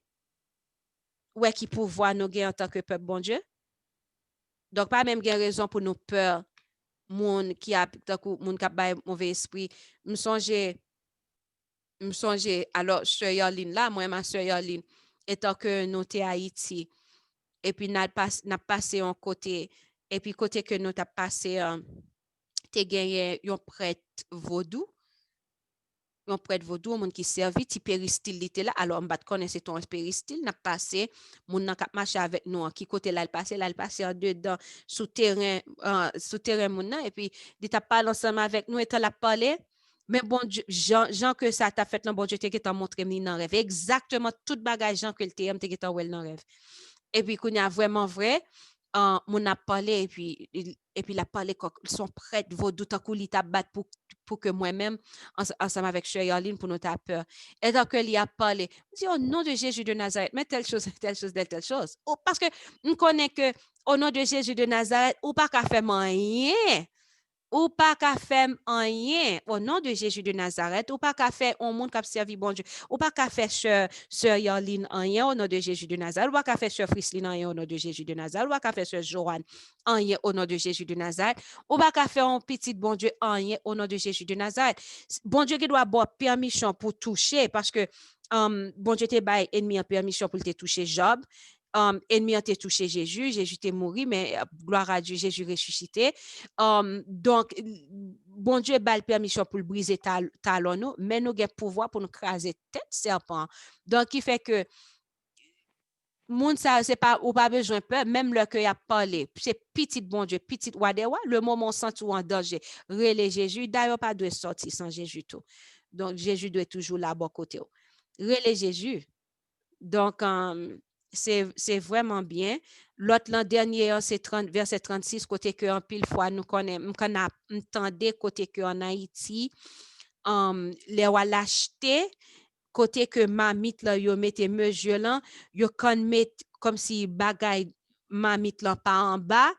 Ouais qui pouvoir nous gagner en tant que peuple bon Dieu. Donc pas même gain raison pour nous peur monde qui a monde qui a mauvais esprit. Me songe alors sœur Yoline là moi ma sœur Yoline étant que nous t'es Haïti et puis n'a passé en côté et puis côté que nous t'a passé t'es gagné un prêtre vaudou monde qui servi ti péristyle était là alors on va connaître ton péristyle n'a passé monde n'a marché avec nous qui côté là il passé en dedans souterrain monde et puis il t'a parlé ensemble avec nous et t'a la parlé. Mais bon Dieu, Jean que ça t'a fait, bon Dieu, t'es montré dans rêve. Exactement tout bagage Jean que le t'es dans rêve. Et puis, qu'on a vraiment vrai, mon a parlé, et puis la parlé son prêtre vaudou tant qu'on t'a battu pour que moi-même, ensemble avec Cheyaline, pour nous ta peur. Et donc, il a parlé, dit au nom de Jésus de Nazareth, mais telle chose. Oh, parce que on connaît que au nom de Jésus de Nazareth, ou pas qu'à faire rien. Ou pas qu'à faire rien au nom de Jésus de Nazareth, ou pas qu'à faire un monde qui a servi bon Dieu, ou pas qu'à faire sœur Yoline rien au nom de Jésus de Nazareth, ou pas qu'à faire sœur Frisline rien au nom de Jésus de Nazareth, ou pas qu'à faire sœur Joanne rien au nom de Jésus de Nazareth, ou pas qu'à faire un petit bon Dieu rien au nom de Jésus de Nazareth. Bon Dieu qui doit avoir permission pour toucher parce que bon Dieu t'es bail ennemi en permission pour te toucher Job. Ennemi a touché Jésus t'est mort, mais gloire à Dieu, Jésus ressuscité. Donc, bon Dieu a le permission pour briser talon, mais nous avons pouvoir pour nous craser tête serpent. Donc, qui fait que monde ça c'est pas ou pas besoin peur même le cœur a parlé c'est petit bon Dieu petit wadewa le moment sent ou en danger relé Jésus d'ailleurs pas doit sortir sans Jésus tout. Donc Jésus doit toujours là bon côté relé Jésus. Donc c'est vraiment bien. L'autre l'an dernier c'est verset 36 côté que en pile fois nous connaît entendait côté que en Haïti les wa l'acheter côté que mamite là yo mette mesure là yo kan met comme si bagay mamite là pas en bas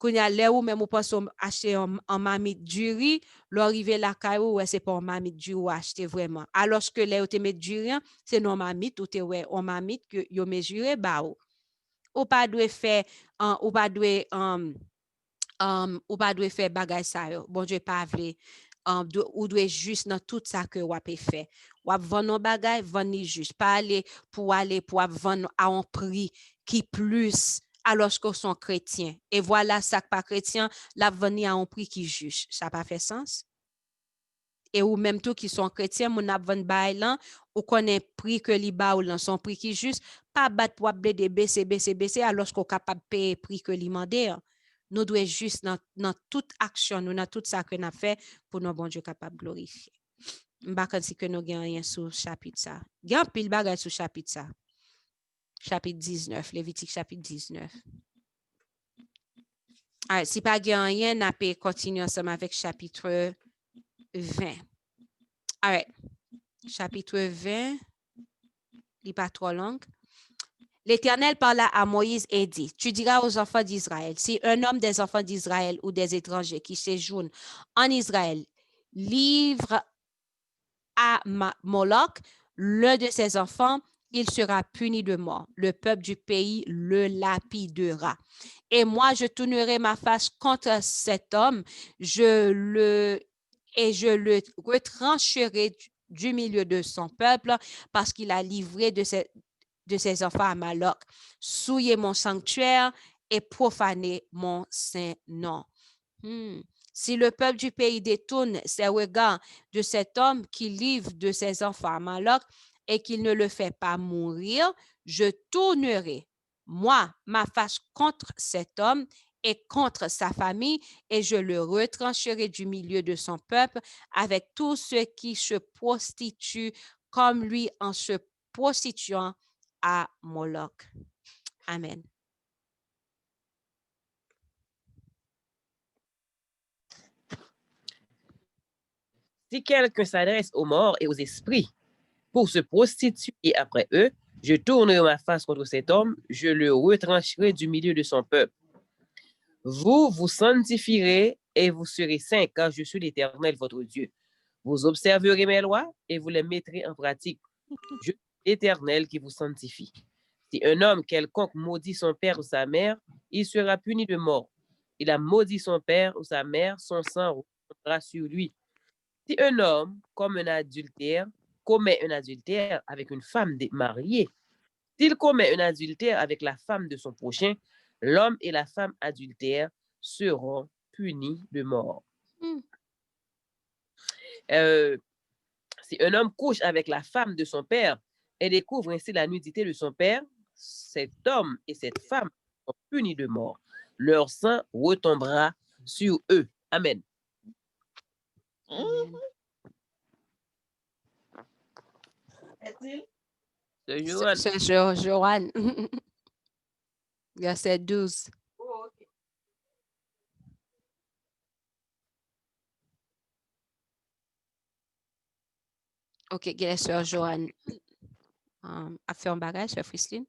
qu'on y a là ou même ou pas acheter en mamite du riz l'arriver la caillou ouais c'est pas en mamite du ou acheter vraiment alors que là ou te met du riz c'est non mamite ou te ouais en mamite que yo mesurer ba ou pas doit faire ou pas doit faire bagay ça yo bon Dieu pas vle ou doit juste dans tout ça que wap fait. Wap vendre nos bagages, vendre juste. Pas aller pour vendre à un prix qui plus alors que sont chrétiens. Et voilà, ça pas chrétien, la venir à un prix qui juge. Ça pas fait sens? Et ou même tout qui sont chrétiens, mon ap vendre bail là, ou connaît prix que li ba ou là son prix qui juste, pas battre pour de baisser alors qu'on capable payer prix que li mandé. Nous devons juste dans toute action, nous dans tout ça que nous fait pour nos bon Dieu capable glorifier. M'baka si que nous gagnons rien sur chapitre ça. Gagne pile bagay sur chapitre ça. Chapitre 19, Lévitique chapitre 19. Alors, si pas gagne rien, n'a pas continuer ensemble avec chapitre 20. All right. Chapitre 20, il n'est pas trop long. L'Éternel parla à Moïse et dit, tu diras aux enfants d'Israël, si un homme des enfants d'Israël ou des étrangers qui séjournent en Israël livre à Moloch l'un de ses enfants, il sera puni de mort. Le peuple du pays le lapidera. Et moi, je tournerai ma face contre cet homme, je le retrancherai du milieu de son peuple parce qu'il a livré de ses enfants à Moloch, souillé mon sanctuaire et profané mon saint nom. Si le peuple du pays détourne ses regards de cet homme qui livre de ses enfants à Moloch et qu'il ne le fait pas mourir, je tournerai, moi, ma face contre cet homme et contre sa famille, et je le retrancherai du milieu de son peuple avec tous ceux qui se prostituent comme lui en se prostituant à Moloch. Amen. Si quelqu'un s'adresse aux morts et aux esprits pour se prostituer après eux, je tournerai ma face contre cet homme, je le retrancherai du milieu de son peuple. Vous vous sanctifierez et vous serez saints, car je suis l'Éternel, votre Dieu. Vous observerez mes lois et vous les mettrez en pratique. Je suis l'Éternel qui vous sanctifie. Si un homme quelconque maudit son père ou sa mère, il sera puni de mort. Il a maudit son père ou sa mère, son sang retombera sur lui. Si un homme commet un adultère avec une femme mariée, s'il commet un adultère avec la femme de son prochain, l'homme et la femme adultères seront punis de mort. Si un homme couche avec la femme de son père et découvre ainsi la nudité de son père, cet homme et cette femme sont punis de mort. Leur sang retombera sur eux. Amen. C'est Joanne. Verset 12. OK, quelle sœur Joanne a fait un bagage, sœur Frislin?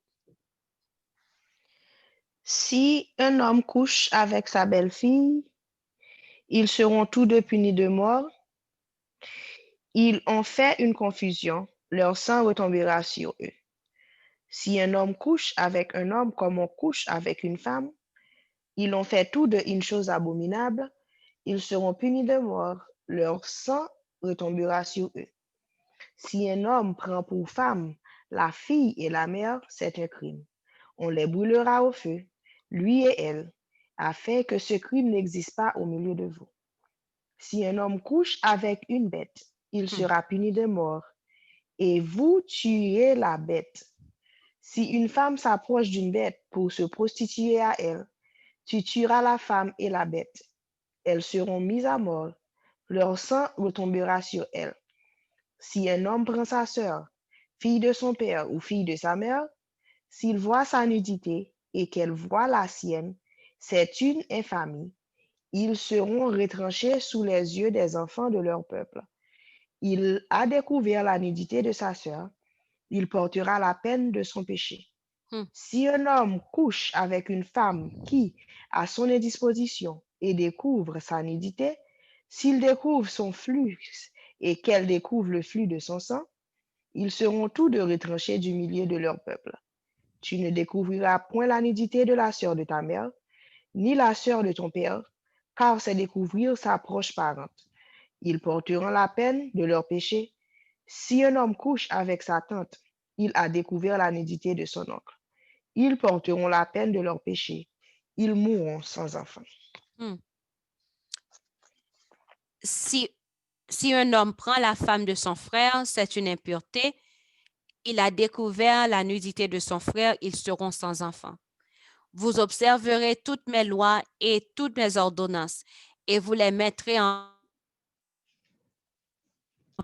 Si un homme couche avec sa belle-fille, ils seront tous deux punis de mort. Ils ont fait une confusion, leur sang retombera sur eux. Si un homme couche avec un homme comme on couche avec une femme, ils ont fait tous deux une chose abominable, ils seront punis de mort, leur sang retombera sur eux. Si un homme prend pour femme la fille et la mère, c'est un crime. On les brûlera au feu, lui et elle, afin que ce crime n'existe pas au milieu de vous. Si un homme couche avec une bête, il sera puni de mort, et vous tuerez la bête. Si une femme s'approche d'une bête pour se prostituer à elle, tu tueras la femme et la bête. Elles seront mises à mort, leur sang retombera sur elles. Si un homme prend sa sœur, fille de son père ou fille de sa mère, s'il voit sa nudité et qu'elle voit la sienne, c'est une infamie. Ils seront retranchés sous les yeux des enfants de leur peuple. Il a découvert la nudité de sa sœur, il portera la peine de son péché. Si un homme couche avec une femme qui a son indisposition et découvre sa nudité, s'il découvre son flux et qu'elle découvre le flux de son sang, ils seront tous deux retranchés du milieu de leur peuple. Tu ne découvriras point la nudité de la sœur de ta mère, ni la sœur de ton père, car c'est découvrir sa proche parente. Ils porteront la peine de leur péché. Si un homme couche avec sa tante, il a découvert la nudité de son oncle. Ils porteront la peine de leur péché. Ils mourront sans enfant. Si un homme prend la femme de son frère, c'est une impureté. Il a découvert la nudité de son frère, ils seront sans enfant. Vous observerez toutes mes lois et toutes mes ordonnances, et vous les mettrez en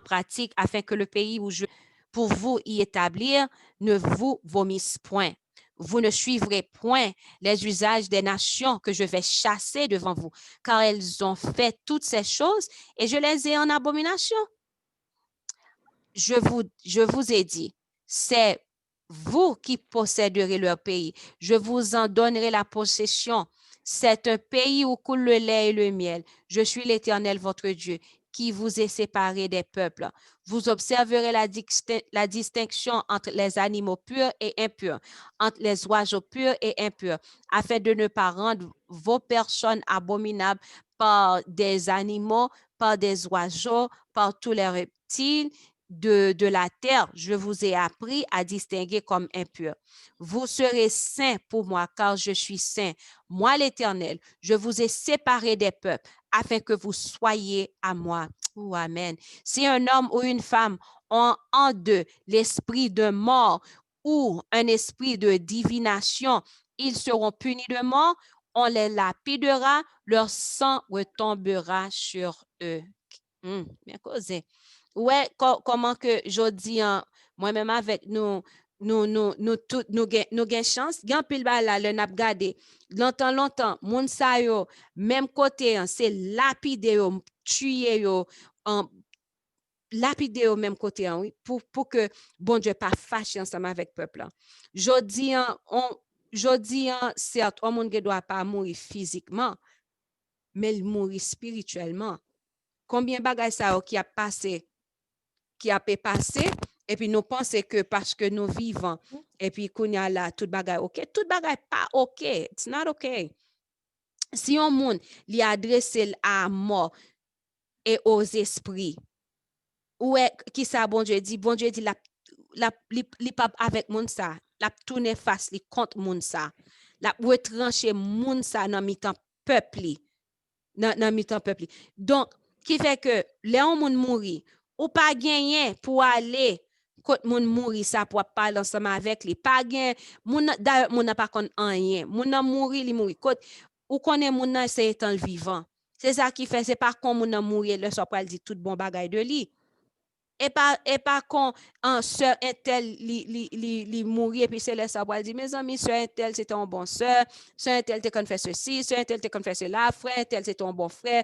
pratique afin que le pays où je pour vous y établir ne vous vomisse point. Vous ne suivrez point les usages des nations que je vais chasser devant vous, car elles ont fait toutes ces choses et je les ai en abomination. Je vous ai dit, c'est vous qui posséderez leur pays. Je vous en donnerai la possession. C'est un pays où coule le lait et le miel. Je suis l'Éternel, votre Dieu, qui vous est séparé des peuples. Vous observerez la distinction entre les animaux purs et impurs, entre les oiseaux purs et impurs, afin de ne pas rendre vos personnes abominables par des animaux, par des oiseaux, par tous les reptiles de la terre. Je vous ai appris à distinguer comme impur. Vous serez saints pour moi, car je suis saint. Moi, l'Éternel, je vous ai séparés des peuples, afin que vous soyez à moi. Oh, amen. Si un homme ou une femme ont en d'eux l'esprit de mort ou un esprit de divination, ils seront punis de mort. On les lapidera, leur sang retombera sur eux. Bien causé. Ouais, comment que je dis, moi-même avec nous toutes, nous gen chance, gen pile ba la, le nap gade, longtemps, moun sa yo, même côté, c'est lapide yo, tuer yo, lapide yo même côté, oui, pour que bon Dieu pas fâché ensemble avec peuple. Jodi, certes, on moun ne doit pas mourir physiquement, mais il mourit spirituellement. Combien bagay ça qui a passé, et puis nous pensons que parce que nous vivons, et puis qu'on y a là, tout bagay ok, tout bagay pas ok, it's not ok. Si on moun li adresse à mort et aux esprits, ouais, qui ça bon Dieu dit li pas avec moun ça, la tourner face li contre moun ça, la retrancher moun ça dans mi-temps peuple li, dans mi-temps peuple li. Donc qui fait que les moun mouri ou pas gagner pour aller quand moun mouri ça pour parler ensemble avec lui pas gain moun d'ailleurs moun n'a pas kon rien moun nan mouri li mouri quand ou connaît moun nan c'est étant vivant, c'est ça qui fait, c'est pas quand moun nan mouri le soir pour dire tout bon bagay de lui et pas quand un sœur intel li mourir et puis c'est là ça pour dire mes amis sœur intel c'était un bon sœur intel te kon fait ceci, sœur intel te kon fait cela, frère intel c'est un bon frère,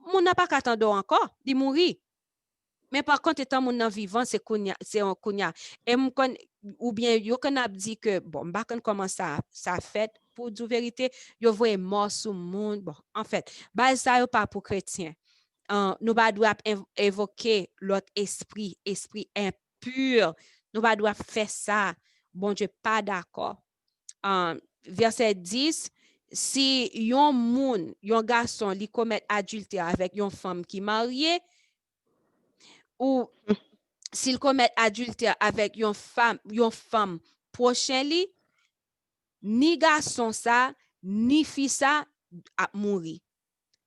moun n'a pas qu'attendre encore di mourir. Mais par contre, étant mon vivant, c'est un kounya. Et ou bien, yo qu'on a dit que, bon, bah, comment ça fait, pour dire vérité, yo voye mort sous monde. Bon, en fait, bah, ça yo pas pour chrétien. Nous pas doit évoquer l'autre esprit impur. Nous pas doit faire ça. Bon Dieu, pas d'accord. Verset 10, si yon garçon, li commet adultère avec yon femme qui mariée, ou s'il commet adultère avec une femme prochaine li, ni garçon ça, ni fille ça a mourir.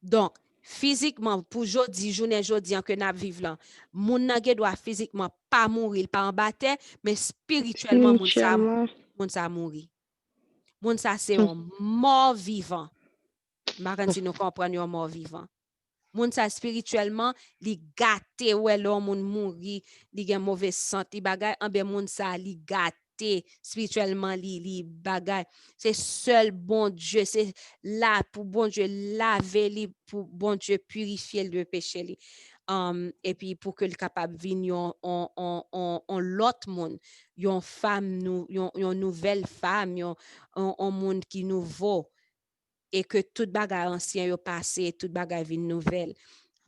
Donc, physiquement, pour jodi, journée jodi, que n'a vive là, moun nan doit physiquement pas mourir, pas en bataille, mais spirituellement, moun sa mourir. Moun sa c'est un mort vivant. Maran si nous comprenons un mort vivant. Moun sa spirituellement li gâté ouais l'homme moun mouri li gen mauvais santé bagay en ben moun sa li gâté spirituellement li bagay c'est seul bon Dieu c'est là pour bon Dieu laver li pour bon Dieu purifier le péché li et puis pour que le capable venir on l'autre monde yon femme nou yon nouvelle femme yon monde qui nouveau et que tout bagay ancien yo passé, tout bagay vin nouvelle.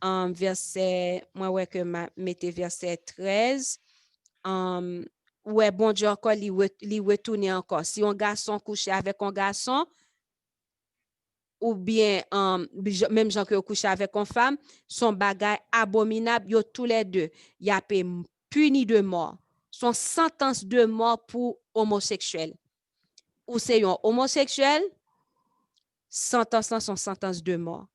Verset, moi ouais que mettez verset 13. Ouais, bon Dieu encore li retourner encore. Si un garçon couche avec un garçon, ou bien même gens qui ont couché avec une femme, sont bagay abominable, yo tous les deux, y a puni de mort. Son sentence de mort pour homosexuel. Ou c'est un homosexuel, sentence son sentence de mort.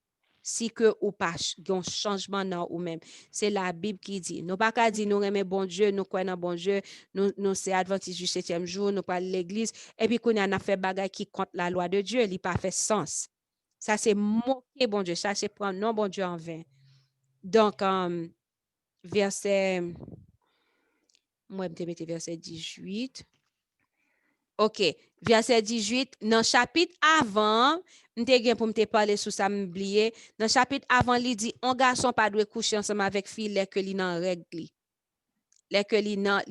Si que ou pas un changement dans ou même, c'est la Bible qui dit. Nous pas qu'à dire nous aimons bon Dieu, nous croyons dans bon Dieu, nous c'est adventistes du 7e jour, nous pas l'église et puis qu'on a fait bagay qui contre la loi de Dieu, il pas fait sens. Ça c'est moquer bon Dieu, ça c'est prendre non bon Dieu en vain. Donc verset moi je vais verset 18. OK, verset 18, dans chapitre avant, m'te gen pour m'te parler sous ça m'oublier, dans chapitre avant, il dit un garçon pas doit coucher ensemble avec fille les que li nan règle. Les que li nan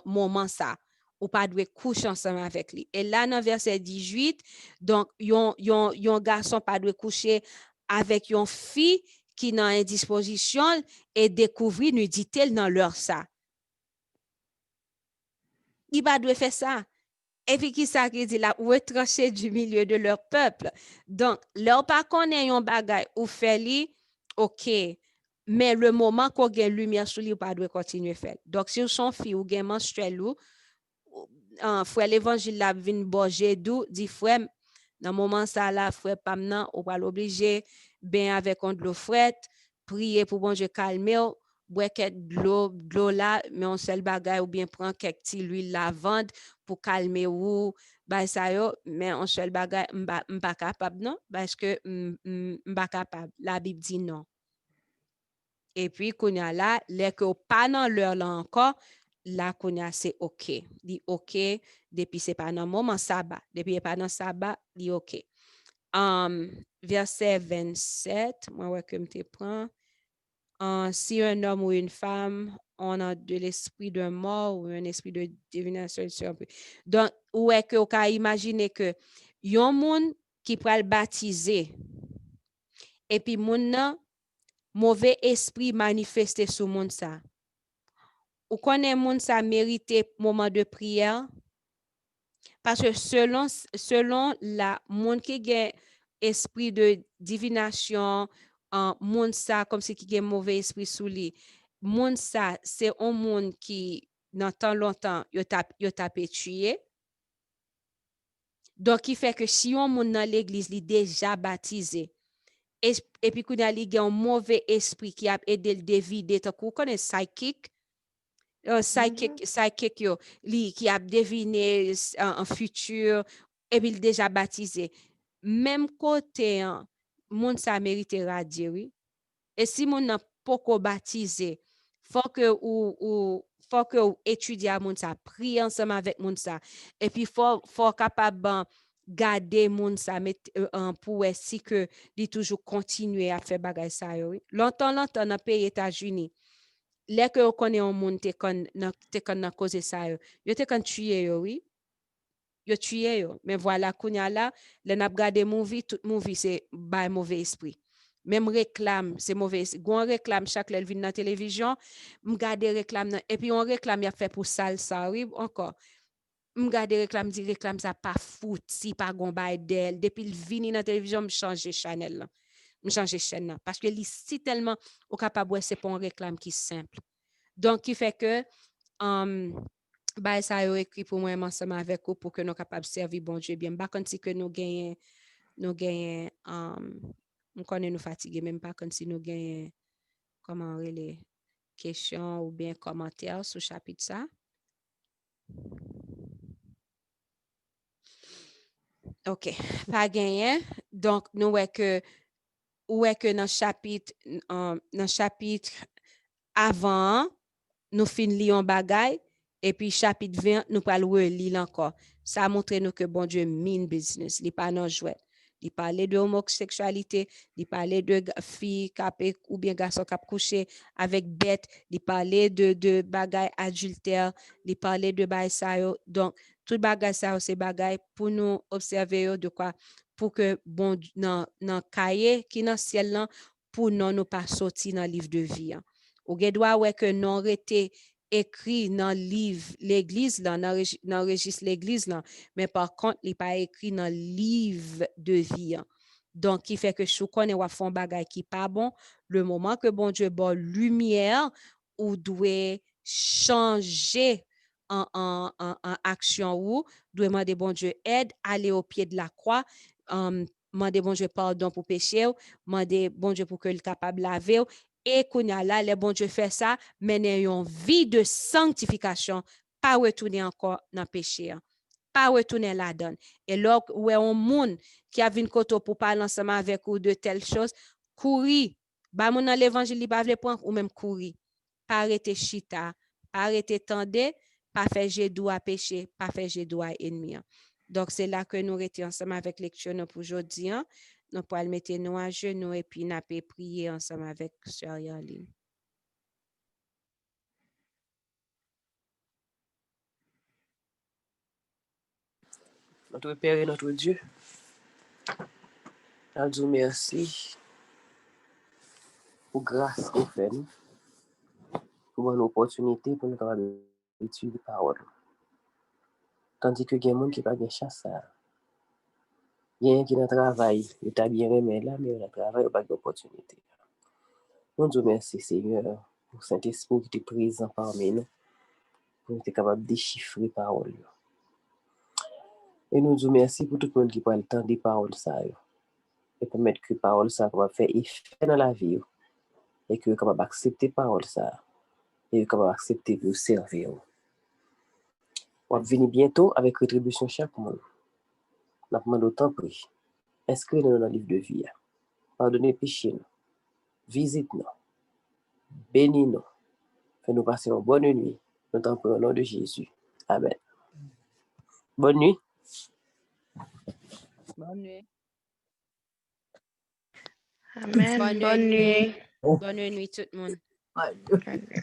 moment ça ou pas doit coucher ensemble avec lui. Et là dans verset 18, donc yon garçon pas doit coucher avec yon fille qui nan indisposition et découvrir nudité dans leur ça. Il va doit faire ça. Et puis, qui ça qui dit là, retrancher du milieu de leur peuple. Donc, leur pas connaît yon bagay ou fait li, OK. Mais le moment qu'on gagne lumière sur lui, pas doit continuer faire. Donc, si son fille ou gagne menstruel ou, frère l'évangile la vin borger dou, dit frère, dans moment ça là, frère pas maintenant, ou pas l'obliger, ben avec on de l'eau frette, prier pour bon Dieu calmer, boire de l'eau là, mais on seul bagay ou bien prend quelques petits l'huile lavande pour calmer ou bah ça yo, mais on seul bagay m'pa capable non parce que m'pa capable. La Bible dit non. Et puis kounya là, les que pas dans l'heure là encore, là kounya c'est OK. Dit OK depuis c'est pas dans moment sabbat, depuis pas dans sabbat, dit OK. Verset 27, moi ouais que me te prend. Si un homme ou une femme on a de l'esprit de mort ou un esprit de divination, donc ou est que on peut imaginer que yon moun qui pral baptiser et puis moun nan mauvais esprit manifesté sur moun sa. Ou connaît moun sa mérité moment de prière parce que selon la moun qui gen esprit de divination, moun sa comme si qui gen mauvais esprit sous lui. Moun sa c'est un moun qui dans tant longtemps yo tapé tué. Donc qui fait que si on moun dans l'église li déjà baptisé et puis qu'on a li gen un mauvais esprit qui a aidé le dévider, tant qu'on connaît psychic yo li qui a deviné un futur et puis il déjà baptisé même côté moun sa mérite radier oui et si moun n'a pas baptisé faut que ou étudier moun sa prier ensemble avec moun sa et puis faut capable garder moun sa pour si que li toujours continuer à faire bagay ça oui longtemps dans pays États-Unis les que on connaît un monde te kon cause ça yo te kon tuer yo oui yo tuer yo mais voilà kounya là les n'a regarder movie tout movie c'est by mauvais esprit même réclame c'est mauvais gon réclame chaque lèl vinn dans télévision m'garder réclame et puis on réclame y a fait pour salsa oui encore m'garder réclame dit réclame ça pas foot si pas gon bay d'elle depuis il vini dans télévision me changer channel là me changer chaîne là parce que li si tellement au capable c'est pas un réclame qui simple donc qui fait que bah ça yo écrit pour moi ensemble avec vous pour que nous capable servir bon Dieu bien pas quand si que nous gagne on connaît nous fatiguer même pas quand si nous gagne comment les questions ou bien commentaires sur chapitre ça. OK, pas gagné. Donc nous est que dans chapitre avant nous fin lion bagay et puis chapitre 20 nous pral relire encore. Ça montre nous que bon Dieu mean business, li pas non jouet. Il parlait de homosexualité, il parlait de filles capé ou bien garçons cap coucher avec bête, il parlait de bagay adultère, il parlait de bagay ça yo. Donc tout bagay ça c'est bagay pour nous observer de quoi pour que bon dans cahier qui dans ciel là pour nous pas sortir dans livre de vie. Ou gen doit ouais que non rete écrit dans le livre l'église là, dans le registre l'église là, mais par contre, il n'est pas écrit dans le livre de vie. Donc, qui fait que je connais ou font bagay qui pas bon, le moment que bon Dieu bon lumière, ou doit changer en action ou doit demander bon Dieu aide, aller au pied de la croix, demander bon Dieu pardon pour péché, demander bon Dieu pour que le capable laver, et qu'on a là, le bon Dieu fait ça, mener une vie de sanctification, pas retourner encore dans le péché, pas retourner là-dedans. Et là, où est un monde qui a vu une côte pour parler ensemble avec ou de telles choses, courir, bah mon dans l'évangile, il pas veut prendre ou même courir, pas arrêter chita, pas arrêter tendre, pas faire gédou à péché, pas faire gédou à ennemi. Donc, c'est là que nous étions ensemble avec lecture pour aujourd'hui. Nous pourrons mettre nous à genoux et puis nous allons prier ensemble avec Sœur Yarline. Notre Père et notre Dieu, nous disons merci pour grâce qu'on fait nous, pour une opportunité pour nous capables d'étudier la parole. Tandis que il y a des gens qui n'ont pas de chasse. Il y a des gens qui ont travail, ils ont bien aimé là, mais ils ont travail, ils n'ont pas d'opportunité. Nous disons merci, Seigneur, pour Saint-Esprit qui est présent parmi nous, pour être capable de déchiffrer la parole. Et nous disons merci pour tout le monde qui prend le temps des paroles, et permettre que la parole ça va faire effet dans la vie, et que capable d'accepter la parole, et capable d'accepter de servir. On va venir bientôt avec rétribution chaque monde. Nous demandons autant prix. Inscrivez-nous dans le livre de vie. Pardonnez péché nous. Visite-nous. Bénis-nous. Fais-nous passer une bonne nuit. Nous t'en prions au nom de Jésus. Amen. Bonne nuit. Bonne nuit. Amen. Bonne nuit. Bonne nuit tout le monde. Bonne nuit.